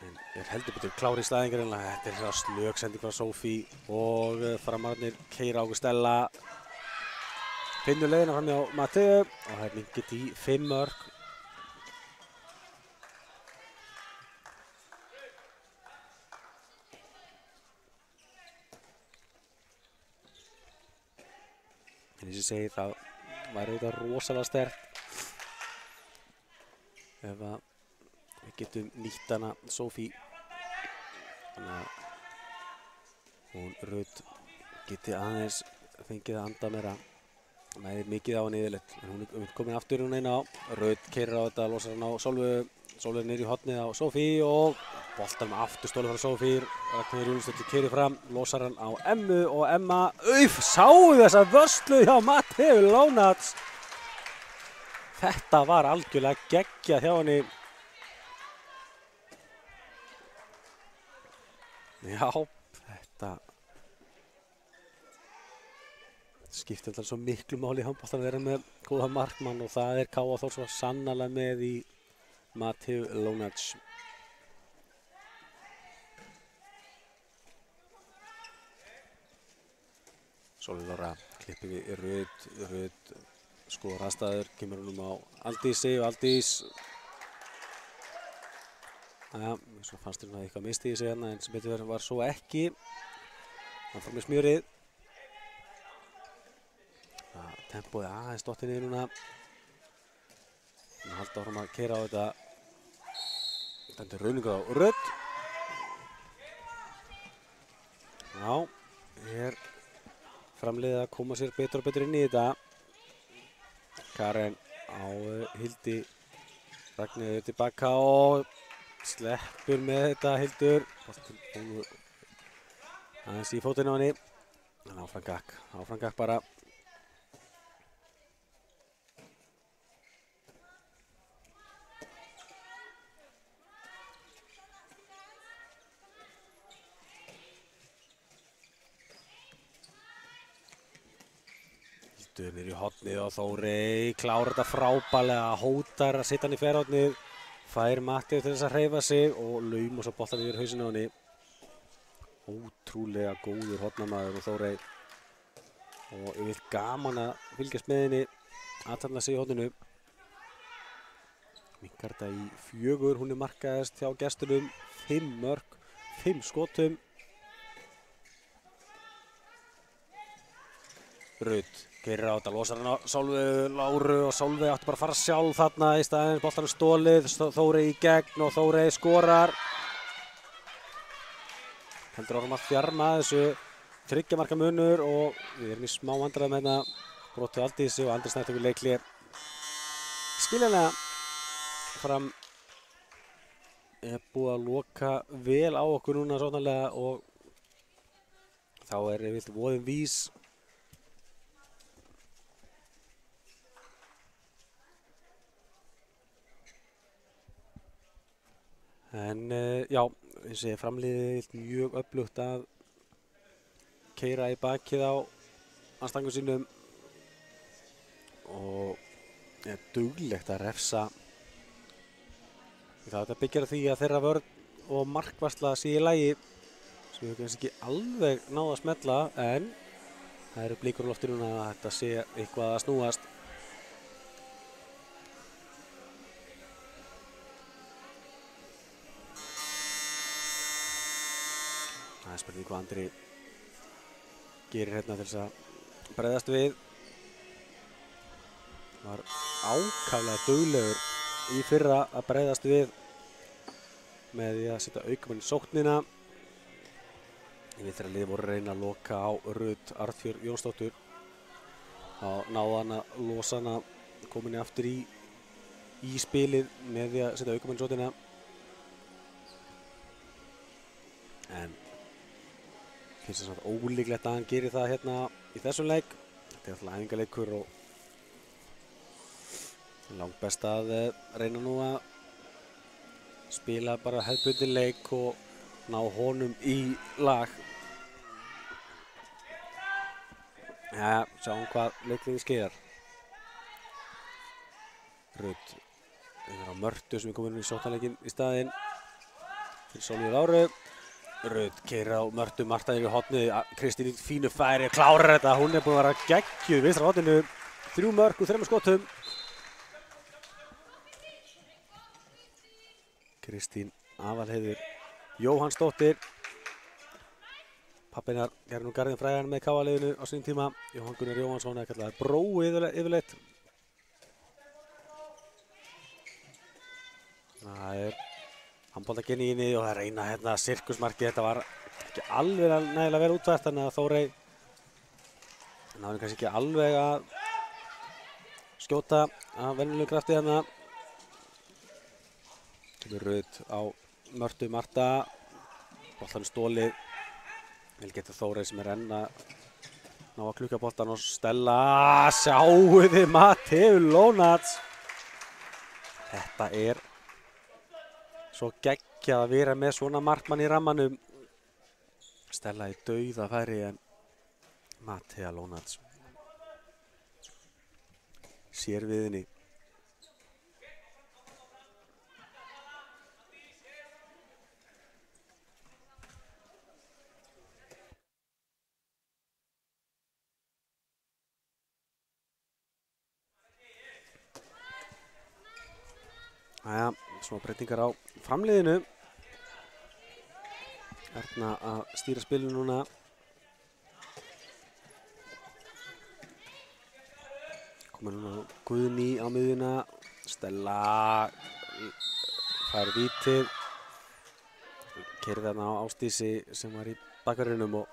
En er heldur betur klár í staðingar en þetta er það slök sending frá Sofie og framararnir keyra Ágústella. Finnur leiðina fram hjá Matteu og það er minkið í 5 mörk. En eins og ég segi það væri þetta rosalega sterkt ef að við getum nýtt hana Sofie. Þannig að hún Rut geti aðeins fengið að anda meira. Mæðir mikið á henni yfirleitt. En hún er komin aftur hún eina á. Rut keyrir á þetta, losar hann á Sólvu. Sólvu niður í hornið á Sofie og boltanum aftur stólið frá Sofie. Ragnheiður Júlíusdóttir keyrir fram, losar hann á Emmu og Emma. Sáu þessa vörslu hjá Matteu Lónats. Þetta var algjörlega geggjað hjá henni. Já, þetta skiptir alltaf svo miklu máli í handboltanum að vera með góða markmann og það er K.A. Þór svo sannarlega með í Matteu Lónats. Sólveig Lára klippir við Rut skoðar aðstæður, kemur hún á Aldísi og Aldís. Jæja, svo fannst hérna eitthvað misti í sig hérna en sem betur var svo ekki. Hann fór með smjörið. Tempóið aðeins dottið niður núna. Hann haldi áfram að keyra á þetta. Þetta er rauningur á Rut. Já, er framliðið að koma sér betur og betur inn í þetta. Karen á Hildi. Ragnheiður tilbaka og sleppur með þetta Hildur. Aðeins í fótinn á henni. En áfram gakk bara. Hildur niður í hornið og Þórey klárar þetta frábærlega, hótar að setja hann í fjærhornið. Fær Matteu til þess að hreyfa sig og laumar svo boltann yfir hausinn á henni. Ótrúlega góður hornamaður og Þórey. Og ég vil gaman að fylgjast með henni aðtapna sig í horninu. Minkar þetta í 4, hún er markaðist hjá gestunum. 5 mörk, 5 skotum. Rut keyrir á þetta, losar hann á Sólvu Láru og Sólveig átti bara að fara sjálf þarna í staðinn, boltanum stolið, Þórey í gegn og Þórey skorar. Heldur áfram að þjarma þessu 3 marka munur og við erum í smá vandræðum hérna. Brotið Aldísi og Andri Snær tekur leikhlé. Skiljanlega fram er búið að loka vel á okkur núna sóknarlega og þá er vilt voðin vís. En já, eins og framliðið mjög öflugt að keyra í bakið á anstangum sínum og er duglegt að refsa. Það byggir á því að þeirra vörn og markvarsla sé í lagi sem við kannski ekki alveg náða að smella, en það eru blíkur á loftinu núna að þetta sé eitthvað að snúast. Það er spurning hvað Andri gerir hérna til þess að bregðast við. Var ákaflega duglegur í fyrra að bregðast við með því að setja aukumann í sóknina. Við þeirra lið voru að reyna að loka á Rut Arnfjörð Jónsdóttur. Þá náði hann að losa hana, komin aftur í spilið með því að setja aukumann í sóknina. En finnst það samt ólíklegt að hann gerir það hérna í þessum leik. Þetta er alltaf æfingarleikur og langt best að reyna nú að spila bara hefðbundinn leik og ná honum í lag. Ja, sjáum hvað leikliðið skeiðar. Rut yfir á Mörtu sem er komin í sóknarleikinn í staðinn fyrir Sólíu Láru. Rut keyrir á Mörtu, Marta yfir hornið, Kristín í fínu færi, klárar þetta. Hún er búin að vera geggjuð vinstra horninu, 3 mörk úr 3 skotum. Kristín Aðalheiður Jóhannsdóttir. Pappinar gerði nú garðinn frægan með KA-liðinu á sínum tíma. Jóhann Gunnar Jóhannsson er kallaður Brói yfirleitt. Það er handboltagenni í henni og það er eina hérna sirkusmarkið. Þetta var ekki alveg nægilega vel útfært, þannig að Þórey náði kannski ekki alveg að skjóta af venjulegu krafti hérna. Rut á Mörtu, Marta, boltan stólið. Vel getur Þórey sem er enn að ná að klukka boltan og Stella. Sjáu þið Matteu Lónats. Þetta er svo geggjað að vera með svona markmann í rammanum. Stella í dauðafæri en Matteu Lónats sér við henni. Jæja, smá breytingar á framliðinu. Erna að stýra spilinu núna. Komur núna Guðný á miðjuna. Stella fær vítið. Keyrði þarna á Ásdísi sem var í bakverðinum og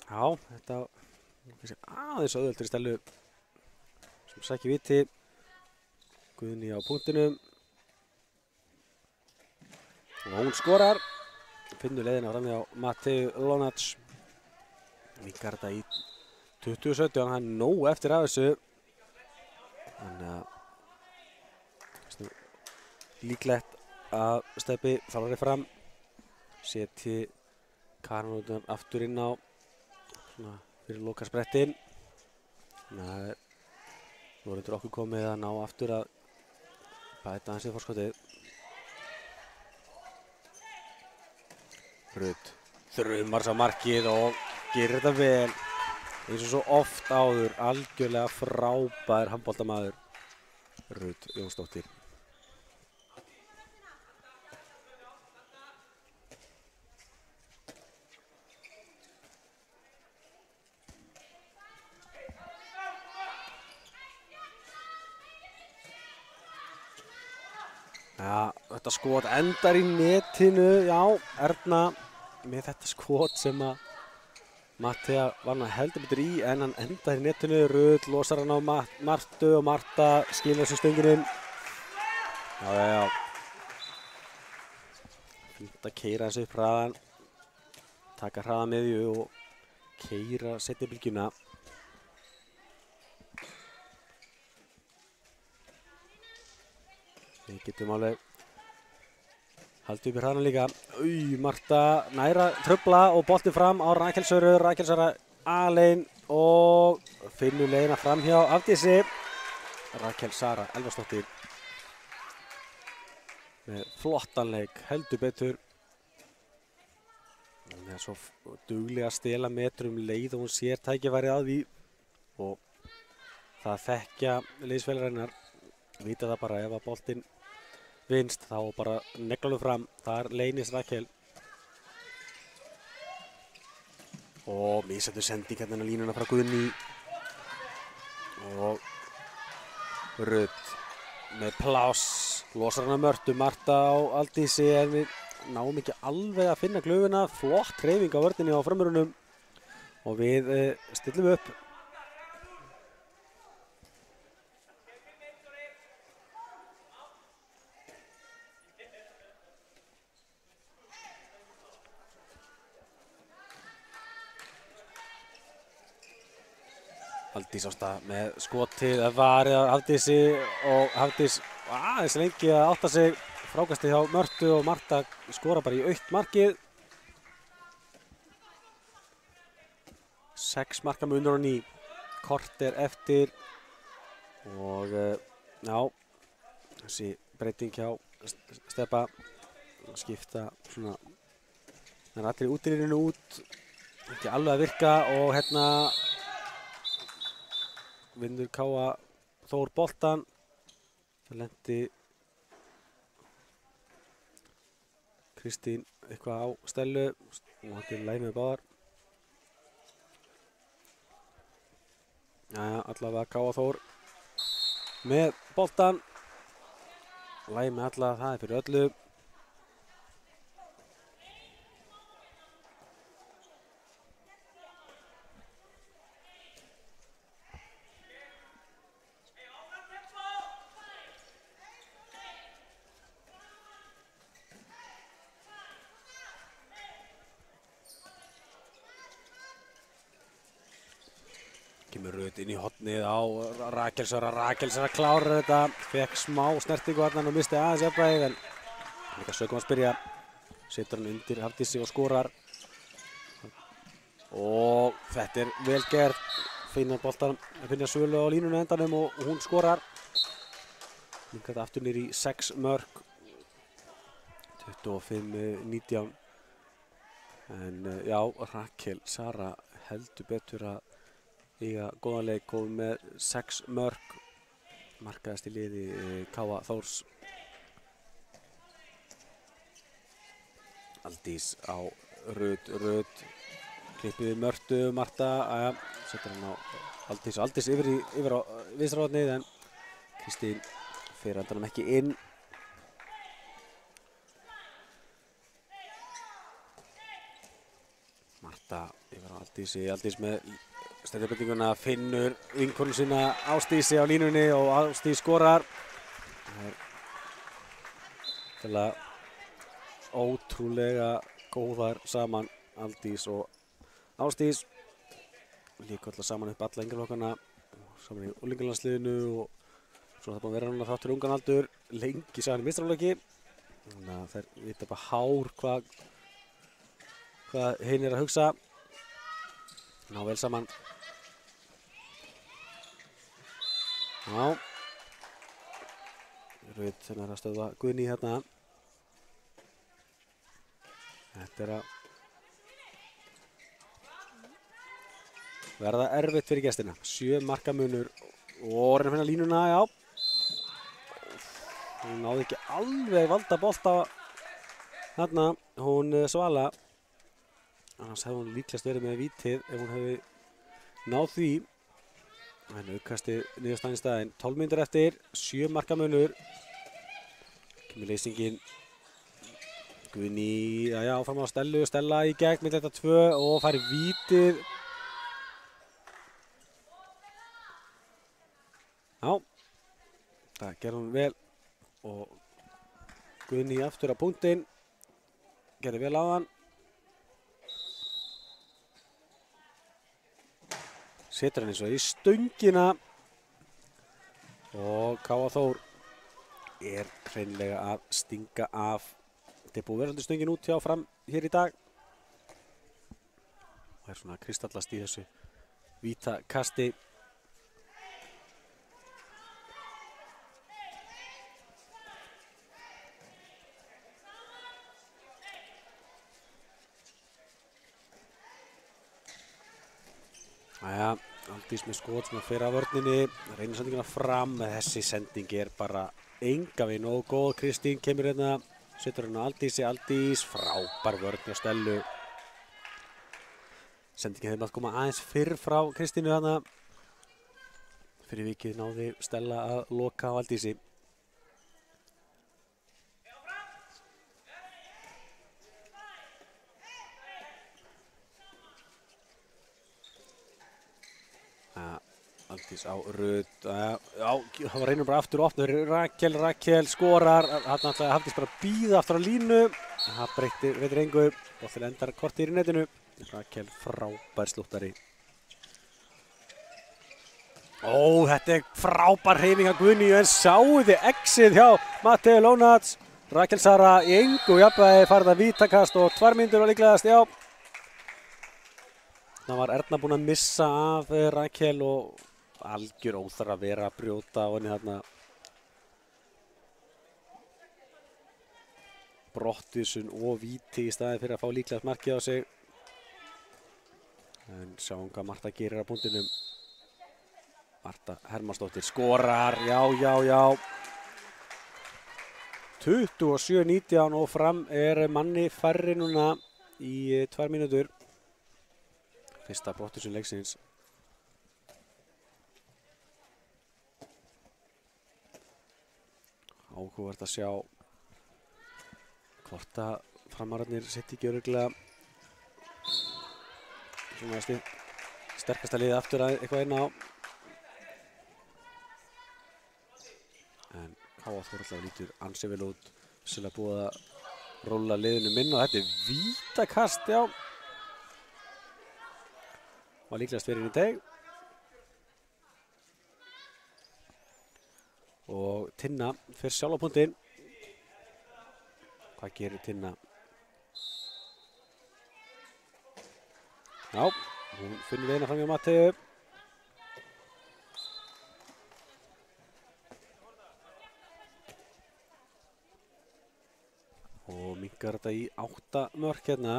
já, þetta aðeins auðvelt fyrir Stellu sem sækir víti. Guðný á punktinum og hún skorar. Finnur leiðina fram hjá Matteu Lónats. Minkar þetta í 2017, hann er nóg eftir af þessu. Þannig að líklegt að Stebbi þarf fram. Setji Karin aftur inn á svona fyrir lokasprettinn. Þannig að nú er okkur komið að ná aftur að bæta hans í forskotið. Rut þrumar sá markið og gerir þetta vel. Eins og svo oft áður, algjörlega frábær handboltamaður Rut Jónsdóttir. Ja, þetta skot endar í netinu. Já, Erna með þetta skot sem að Mattea var hann heldur betur í, en hann endar í netinu. Rut losar hann á Martu og Marta skilur þessu stöngin inn. Já. Fínt að keyra þessu upp hraðan. Taka hraða miðju og keyra seinni bylgjuna. Við getum alveg haldið upp í hraðan líka. Marta næra tröfla og bolti fram á Rakel Söru. Rakel Sara alein og finnur leiðina fram hjá Hafdísi. Rakel Sara Elvarsdóttir með flottan leik, heldur betur. Hún er svo dugleg að stela metrum leið og hún sér tækifærið að því og það þekkja liðsfélagar, vita það bara ef að boltinn vinst þá bara neglanum fram, þar leynist Rakel. Og missettur sending hérna á línuna frá Guðný og Rut með pláss, losar hana Mörtu, Marta á Aldísi en við náum ekki alveg að finna glöfuna. Flott hreyfing á vörninni á framurunum og við stillum upp. Aldís á stað með skotið, varið af Hafdísi og Hafdís aðeins lengi að átta sig. Frákastið hjá Mörtu og Marta skora bara í aukt markið. 6 marka munur og 9 korter eftir og já, þessi breyting hjá Stebba skipta svona það allir í útlíninu út, ekki alveg að virka og hérna vinnur Káa Þór boltan. Það lendi Kristín eitthvað á Stellu og þetta er læg með báðar. Jæja, allavega Káa Þór með boltan. Læg með alla, það er fyrir öllu. Kemur Rut inn í hornið á Rakel Sara. Rakel Sara klárar þetta, fekk smá snertingu þarna og misti aðeins jafnvægið en líka sögum að spyrja. Setur hann undir Hafdísi og skorar. Og þetta er vel gert. Finna boltan, finna Svölu á línunni endanum og hún skorar. Líka þetta aftur niður í 6 mörk. 25-19. En já, Rakel Sara heldur betur að eiga góðan leik, komið með 6 mörk, markaðist í liði Káa Þórs. Aldís á Rut, klippið við Mörtu, Marta, setur hann á Aldís og Aldís yfir á vinstra hornið en Kristín fer endanum ekki inn. Marta yfir á Aldísi, Aldís með stefnubendinguna, finnur vinkonu sína Ásdísi á línunni og Ásdís skorar. Það er til að ótrúlega góðar saman Aldís og Ásdís. Líka alltaf saman upp alla yngreflokkana, saman í unglingalandsliðinu og svo það búið að vera núna þáttur ungan aldur, lengi saman í meistaraflokki. Þannig að þær vita bara hár hvað hinn er að hugsa. Ná vel saman. Já. Rut sem er að stöðva Guðný hérna. Þetta er að verða erfitt fyrir gestina. 7 marka munur og reyna að finna línuna, já. Hún náði ekki alveg valda bolta þarna, hún Svala. Annars hefði hún líklegast verið með vítið ef hún hefði náð því. En aukastið niðurstaðan í staðinn. 12 mínútur eftir, 7 marka munur. Kemur leysingin. Guðný, já, áfram á Stellu. Stella í gegn með þetta 2 og fær vítið. Já, það gerði hún vel og Guðni aftur á punktinn. Gerði vel á hann. Setur hann eins og í stöngina. Og Káa Þór er hreinlega að stinga af. Þetta er búið verðandi stöngin út hjá Fram hér í dag. Það er svona kristallast í þessu vítakasti. Jæja, Aldís með skot sem að fer af vörninni, reynir sendinguna fram, þessi sending er bara enga veginn og góð. Kristín kemur hérna, setur hérna Aldísi, Aldís, frábær vörn á Stellu. Sendingin hefði mátt koma aðeins fyrr frá Kristínu hérna. Fyrir vikið náði Stella að loka á Aldísi. Aldís á Rut, það var reynir bara aftur og opnur, Rakel skorar, hann ætlaði að Hafdís bara bíða aftur á línu, það breytir engu, boltinn endar kortir í netinu, Rakel frábær slúttari. Þetta er frábær hreyfing af Guðnýju, en sáu þið exið hjá Matteo Lónats, Rakel Sara í engu jafnvægi, farið að vítakast og 2 mínútur var líklegast, já. Það var Erna búin að missa af Rakel og algjör óþarf að vera að brjóta á henni þarna. Brottvísun og víti í staði fyrir að fá líklegast markið á sig. En sjáum hvað Marta gerir á punktinum. Marta Hermannsdóttir skorar, já. 27-19 og Fram er manni færri núna í 2 mínútur. Fyrsta brottvísun leiksins. Áhugavert að sjá hvort að Framararnir setja ekki örugglega svona sterkasta liðið aftur að eitthvað inn á. En Káa Þór alltaf lítur ansi vel út. Vissulega búið að róla liðinu inn og þetta er vítakast, já. Var líklegast verið inn í teg. Og Tinna fer sjálf á punktinn. Hvað gerir Tinna? Já, hún finnur leiðina fram hjá Matteu. Og minnkar þetta í 8 mörk hérna.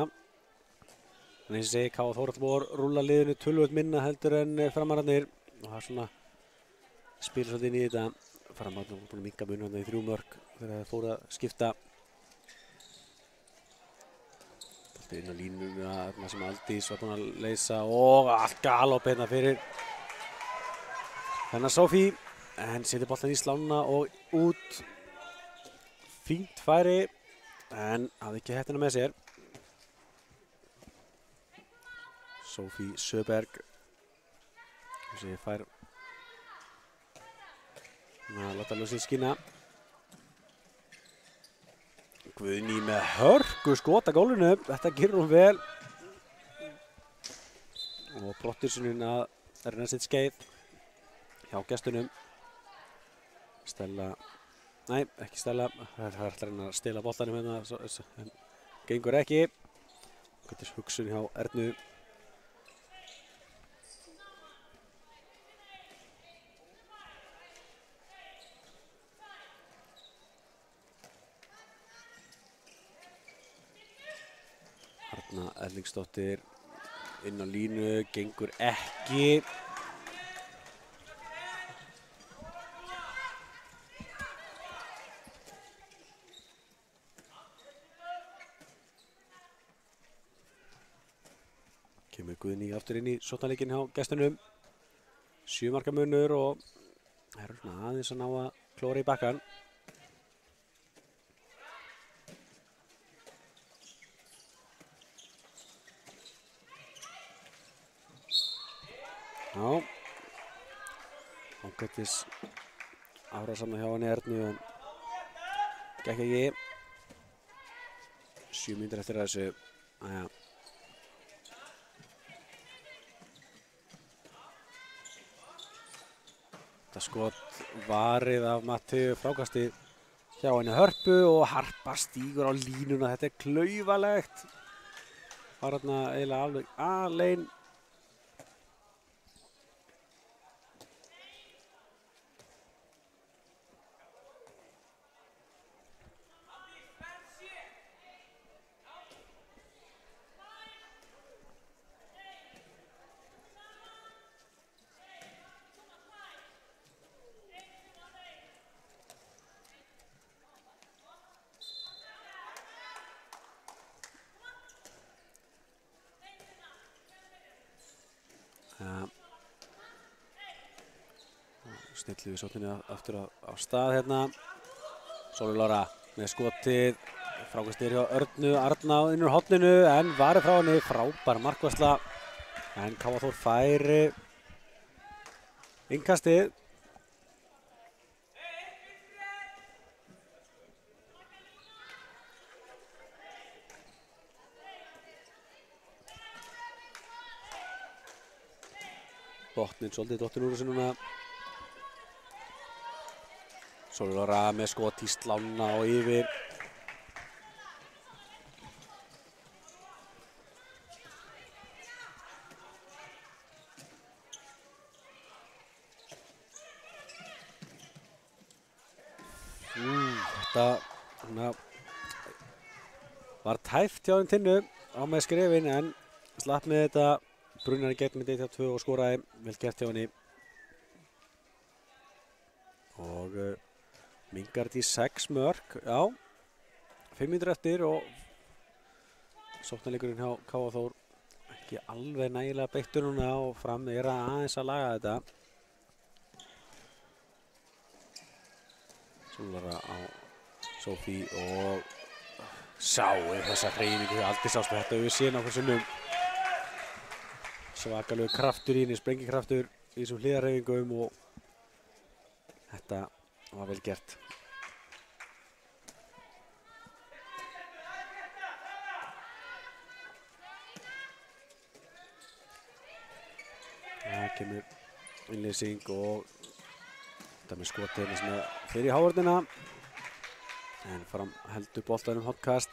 En eins og segi, Káa Þór alltaf rúlla liðinu töluvert minna heldur en Framararnir. Og það er svona spila svolítið inn í þetta. Framararnir voru búin að minnka mun hérna í 3 mörk þegar það fór að skipta. Þetta er inn á línuna sem Aldís var búin að leysa og allt galop hérna fyrir hennar Sofí. En setur boltan í slána og út. Fínt færi en hafði ekki hettina með sér. Sofí Söberg sem fær að láta ljósið skína. Guðný með hörku skot að gólfinu, þetta gerir hún vel. Og brottvísunin að renna sitt skeið hjá gestunum. Stella, nei ekki Stella, það er alltaf að reyna að stela boltanum hérna, en gengur ekki. Þetta er hugsun hjá Ernu. Arna Erlingsdóttir inn á línu, gengur ekki. Kemur Guðný aftur inn í sóknarleikinn hjá gestunum. 7 marka munur og það er svona aðeins að ná að klóra í bakkann. Já, ágætis árásamna hjá henni Ernu en gekk ekki. 7 mínútur eftir þessu. Jæja. Þetta skot varið af Mattheu frákasti hjá henni Hörpu og Harpa stígur á línuna. Þetta klaufalegt. Var þarna eiginlega alveg alein. Snillum við sókninni aftur á stað hérna. Sólveig Lára með skotið. Frákastið hjá Örnu Arna inn úr horninu en varið frá henni. Frábær markvarsla. En KA Þór færi innkastið. Botnin svolítið dottin úr þessu núna. Sólveig Lára með skot í slána og yfir. Þetta var tæft hjá þeim Tinnu á með skrefin en slapp með þetta. Brunnar í gegn með þetta 2 og skoraði. Vel gert hjá henni. Og mingar þetta í 6 mörk. Já, 5 mínútur eftir og sóknarleikurinn hjá KA Þór ekki alveg nægilega beittur núna og fram aðeins að laga þetta. Sólveig á Sofí og sáu þessa hreyfingu þegar aldrei sást þetta við síðan á þessum svakalegu kraftur í henni, sprengikraftur í þessum hliðarhreyfingum og þetta var vel gert. Það kemur innlýsing og þetta með skotið hérna sem fyrir í hávörnina en fram heldur boltanum hottkast.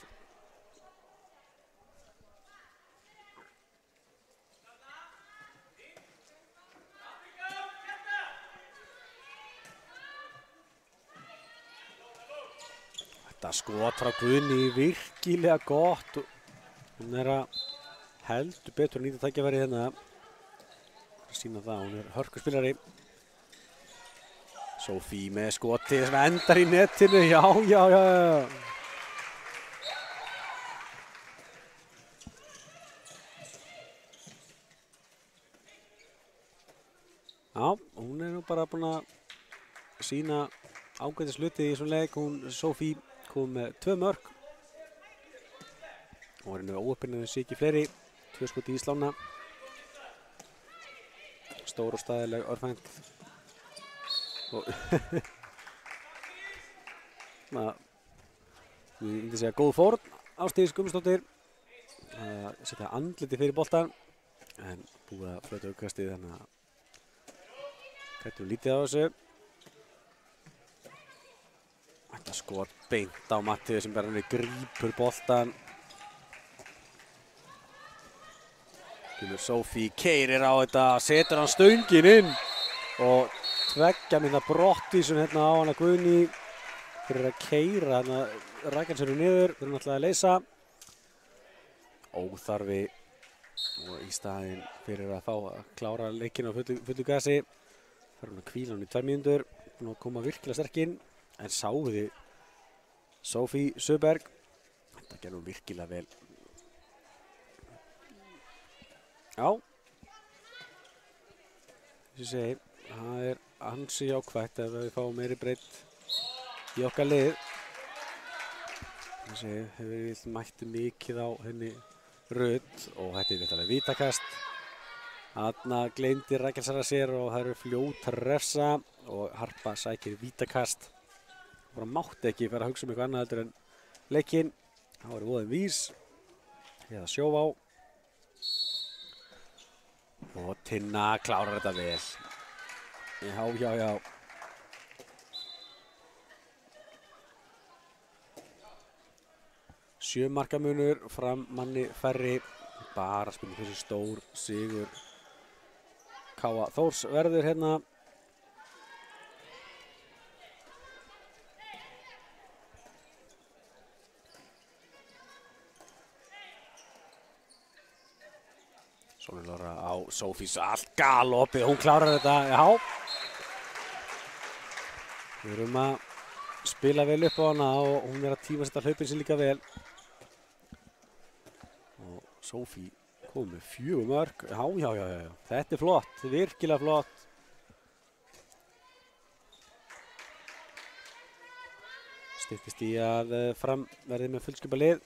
Þetta skot frá Guðni virkilega gott. Hún að heldur betur nýta tækifæri hérna. Sýna það, hún hörkuspilari. Sofí með skotið sem endar í netinu. Já. Já, hún nú bara búin að sýna ágætis hluti í þessum leik. Sofí kom með 2 mörk og var henni óöppin en sé ekki fleiri. 2 skot í slána. Stór og staðileg örfænt. Og ég myndi segja góð fórn Ásdís Guðmundsdóttir að setja andliti fyrir boltan en búið að flöta aukastið þannig að gætum lítið á þessu. Þetta skot beint á Mattheu sem bara grípur boltan. Kemur Sofí, keyrir á þetta, setur hann stöngin inn og tveggja mynda brottvísun hérna á hana Guðni fyrir að keyra hana rækjansöru niður, fyrir náttúrulega að leysa. Óþarfi og í staðinn fyrir að fá að klára leikinn á fullu gasi. Fyrir hann að hvíla hann í 2 mínútur, búin að koma virkilega sterk inn. En sáuði Sofí Söberg, þetta gerði hún virkilega vel. Já, þess að segja, það ansi jákvætt ef við fáum meiri breytt í okkar lið. Þess að segja, hefur við mætti mikið á henni Rut og þetta vitanlega vítakast. Þarna gleymdi Rækjelsara sér og það eru fljót refsa og Harpa sækir vítakast. Bara mátti ekki fara að hugsa eitthvað annað heldur en leikinn Það var voðin vís. Eða Sjóvá. Og Tinna klárar þetta vel. Já. 7 marka munur, Fram manni færri. Bara spilur þessi stór sigur. K.A. Þórs verður hérna. Sóley Lára á Sofís allt galopið, hún klárar þetta, já. Við erum að spila vel upp á hana og hún er að tímasetta hlaupin sér líka vel. Og Sofí kom með 4 mörk, já. Þetta er flott, virkilega flott. Styttist í að Fram verði með fullskipa lið.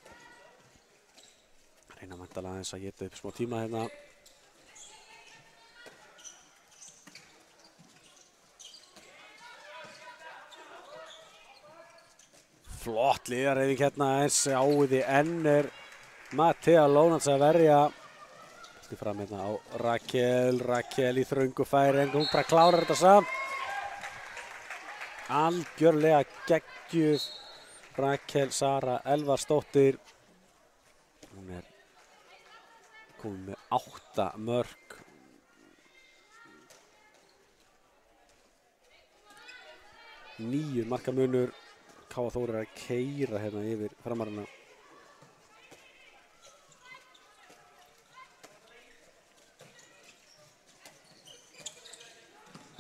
Reyna væntanlega aðeins að geta upp smá tíma hérna. Flott liðareyfing hérna, en sjáu þið enn er Mattea Lónans að verja. Þetta fram hérna á Rakel í þröngu færi, en hún bara klárar þetta samt. Algjörlega geggjuð Rakel Sara Elvarsdóttir. Hún er komin með 8 mörk. Níu marka munur. K.A. Þór er að keyra hérna yfir Framarana.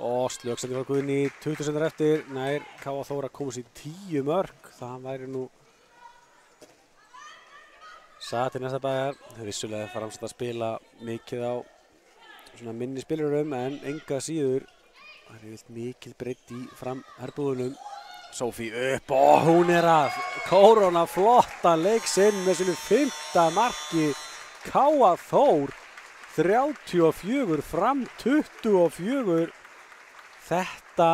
Og slöksendi frá Guðni 20 sekúndur eftir. Nær K.A. Þór að koma sér í 10 mörk. Það væri nú satt í næsta bæjar. Vissulega Framsett að spila mikið á svona minni spilurum, en enga síður. Það er vilt mikil breytt í Fram herbúðunum. Sofí upp og hún er að kóróna flottan leik sinn með sínu 5. marki. K.A. Þór 34, Fram 24. Þetta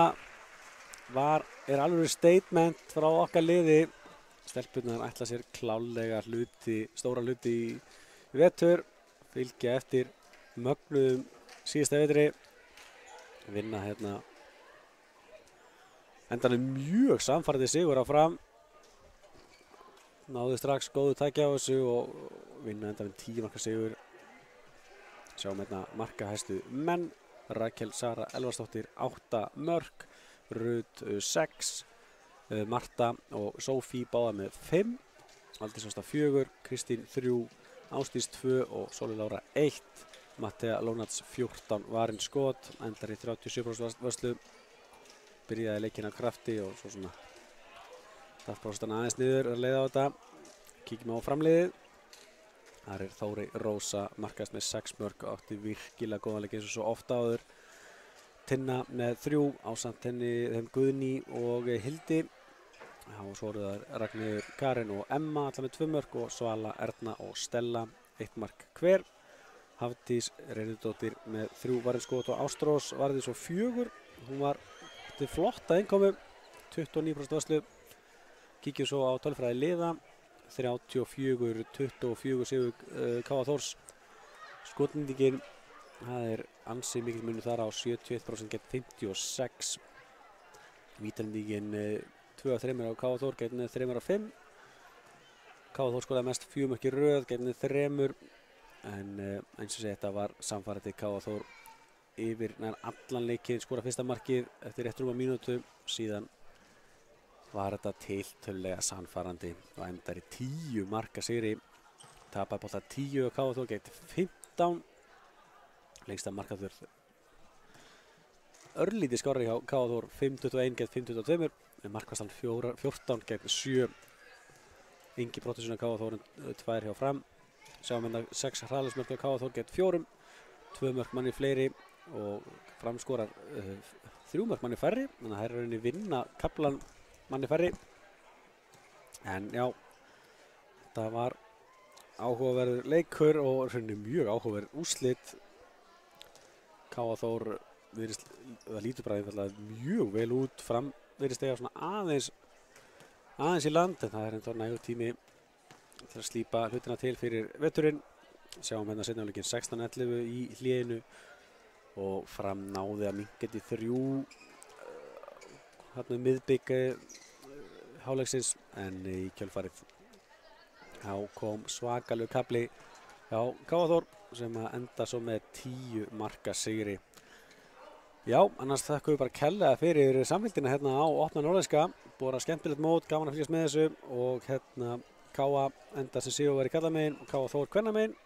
er alveg statement frá okkar liði. Stelpurnar ætla sér klálega stóra hluti í vetur. Fylgja eftir mögnuðum síðasta vetri. Vinna hérna. Endanum mjög samfærandi sigur á Fram. Náðu strax góðu tækja á þessu og vinna endanum 10 marka sigur. Sjáum hérna markahæstu menn. Rakel Sara Elvarsdóttir 8 mörk. Rut 6. Marta og Sofí báða með 5. Aldís Ásta 4. Kristín 3. Ásdís 2 og Sóley Lára 1. Mattea Lónats 14 varinn skot. Endar í 37% vörslu. Byrjaði leikinn á krafti og svo svona startprósentan aðeins niður að leiða á þetta. Kíkjum á framliðið. Þar er Þórey Rósa markast með 6 mörk og átti virkilega góðan leik eins og svo ofta áður. Tinna með 3 ásamt henni þeim Guðni og Hildi. Og svo eru það Ragnheiður, Karen og Emma allar með 2 mörk og Svala, Erna og Stella 1 mark hver. Hafdís Reynudóttir með 3 varinn skot og Ástrós varði svo 4. Hún var flotta innkomu, 29% vörslu. Kíkjum svo á tölfræði liða. 34-24 sigur K.A. Þórs. Skotnýtingin, það er ansi mikill munur þar á 71% gegn 56. Vítalendingin 2 af 3 á K.A. Þór gegn 3 af 5. K.A. Þór skoraði mest 4 mörk í röð gegn 3. En eins og segja þetta var samfærandi. K.A. Þór yfir nær allan leikinn, skora fyrsta markið eftir rétt rúma mínútu. Síðan var þetta tiltölulega sannfærandi og endar í 10 marka sigri. Tapaði bolta 10 og K.A. Þór gegn 15. Lengsta markaþörf örlítið skárri hjá K.A. Þór 5-21 gegn 5-22. Markvarslan 14 gegn 7. Ingi Broddsson K.A. Þór 2 hjá Fram. Sjáum hérna 6 hraðlagsmörk hjá K.A. Þór gegn 4. 2 mörk manni fleiri og Fram skorar 3 mörk manni færri. Þannig að það er rauninni vinna kaflan manni færri. En já, þetta var áhugaverður leikur og rauninni mjög áhugaverður úrslit. K.A. Þór það lítur bara einfaldlega mjög vel út. Fram virðist eiga svona aðeins í land, en það er ennþá nægur tími til að slípa hlutina til fyrir veturinn. Sjáum hérna seinni hálfleikinn 16-11 í hléinu og Fram náði að minnka þetta í 3 hérna miðbik hálfleiksins, en í kjölfarið þá kom svakalegu kafli hjá KA Þór sem að enda svo með 10 marka sigri. Já, annars þakkum við bara kærlega fyrir samfylgdina hérna á opna norðlenska. Búið skemmtilegt mót, gaman að fylgjast með þessu og hérna KA enda sem sigurvegari karlamegin og KA Þór kvennamegin.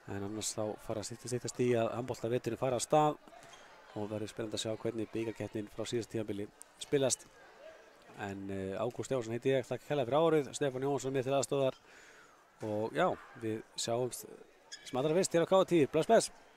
En annars þá fara að styttast í að handboltaveturinn fara af stað og verður spennandi að sjá hvernig bikarkeppnin frá síðasta tímabili spilast. En Ágúst Stefánsson heiti ég, þakka kærlega fyrir árið, Stefán Jónsson mér til aðstóðar og já, við sjáumst sem allra fyrst hér á KA10. Bless, bless!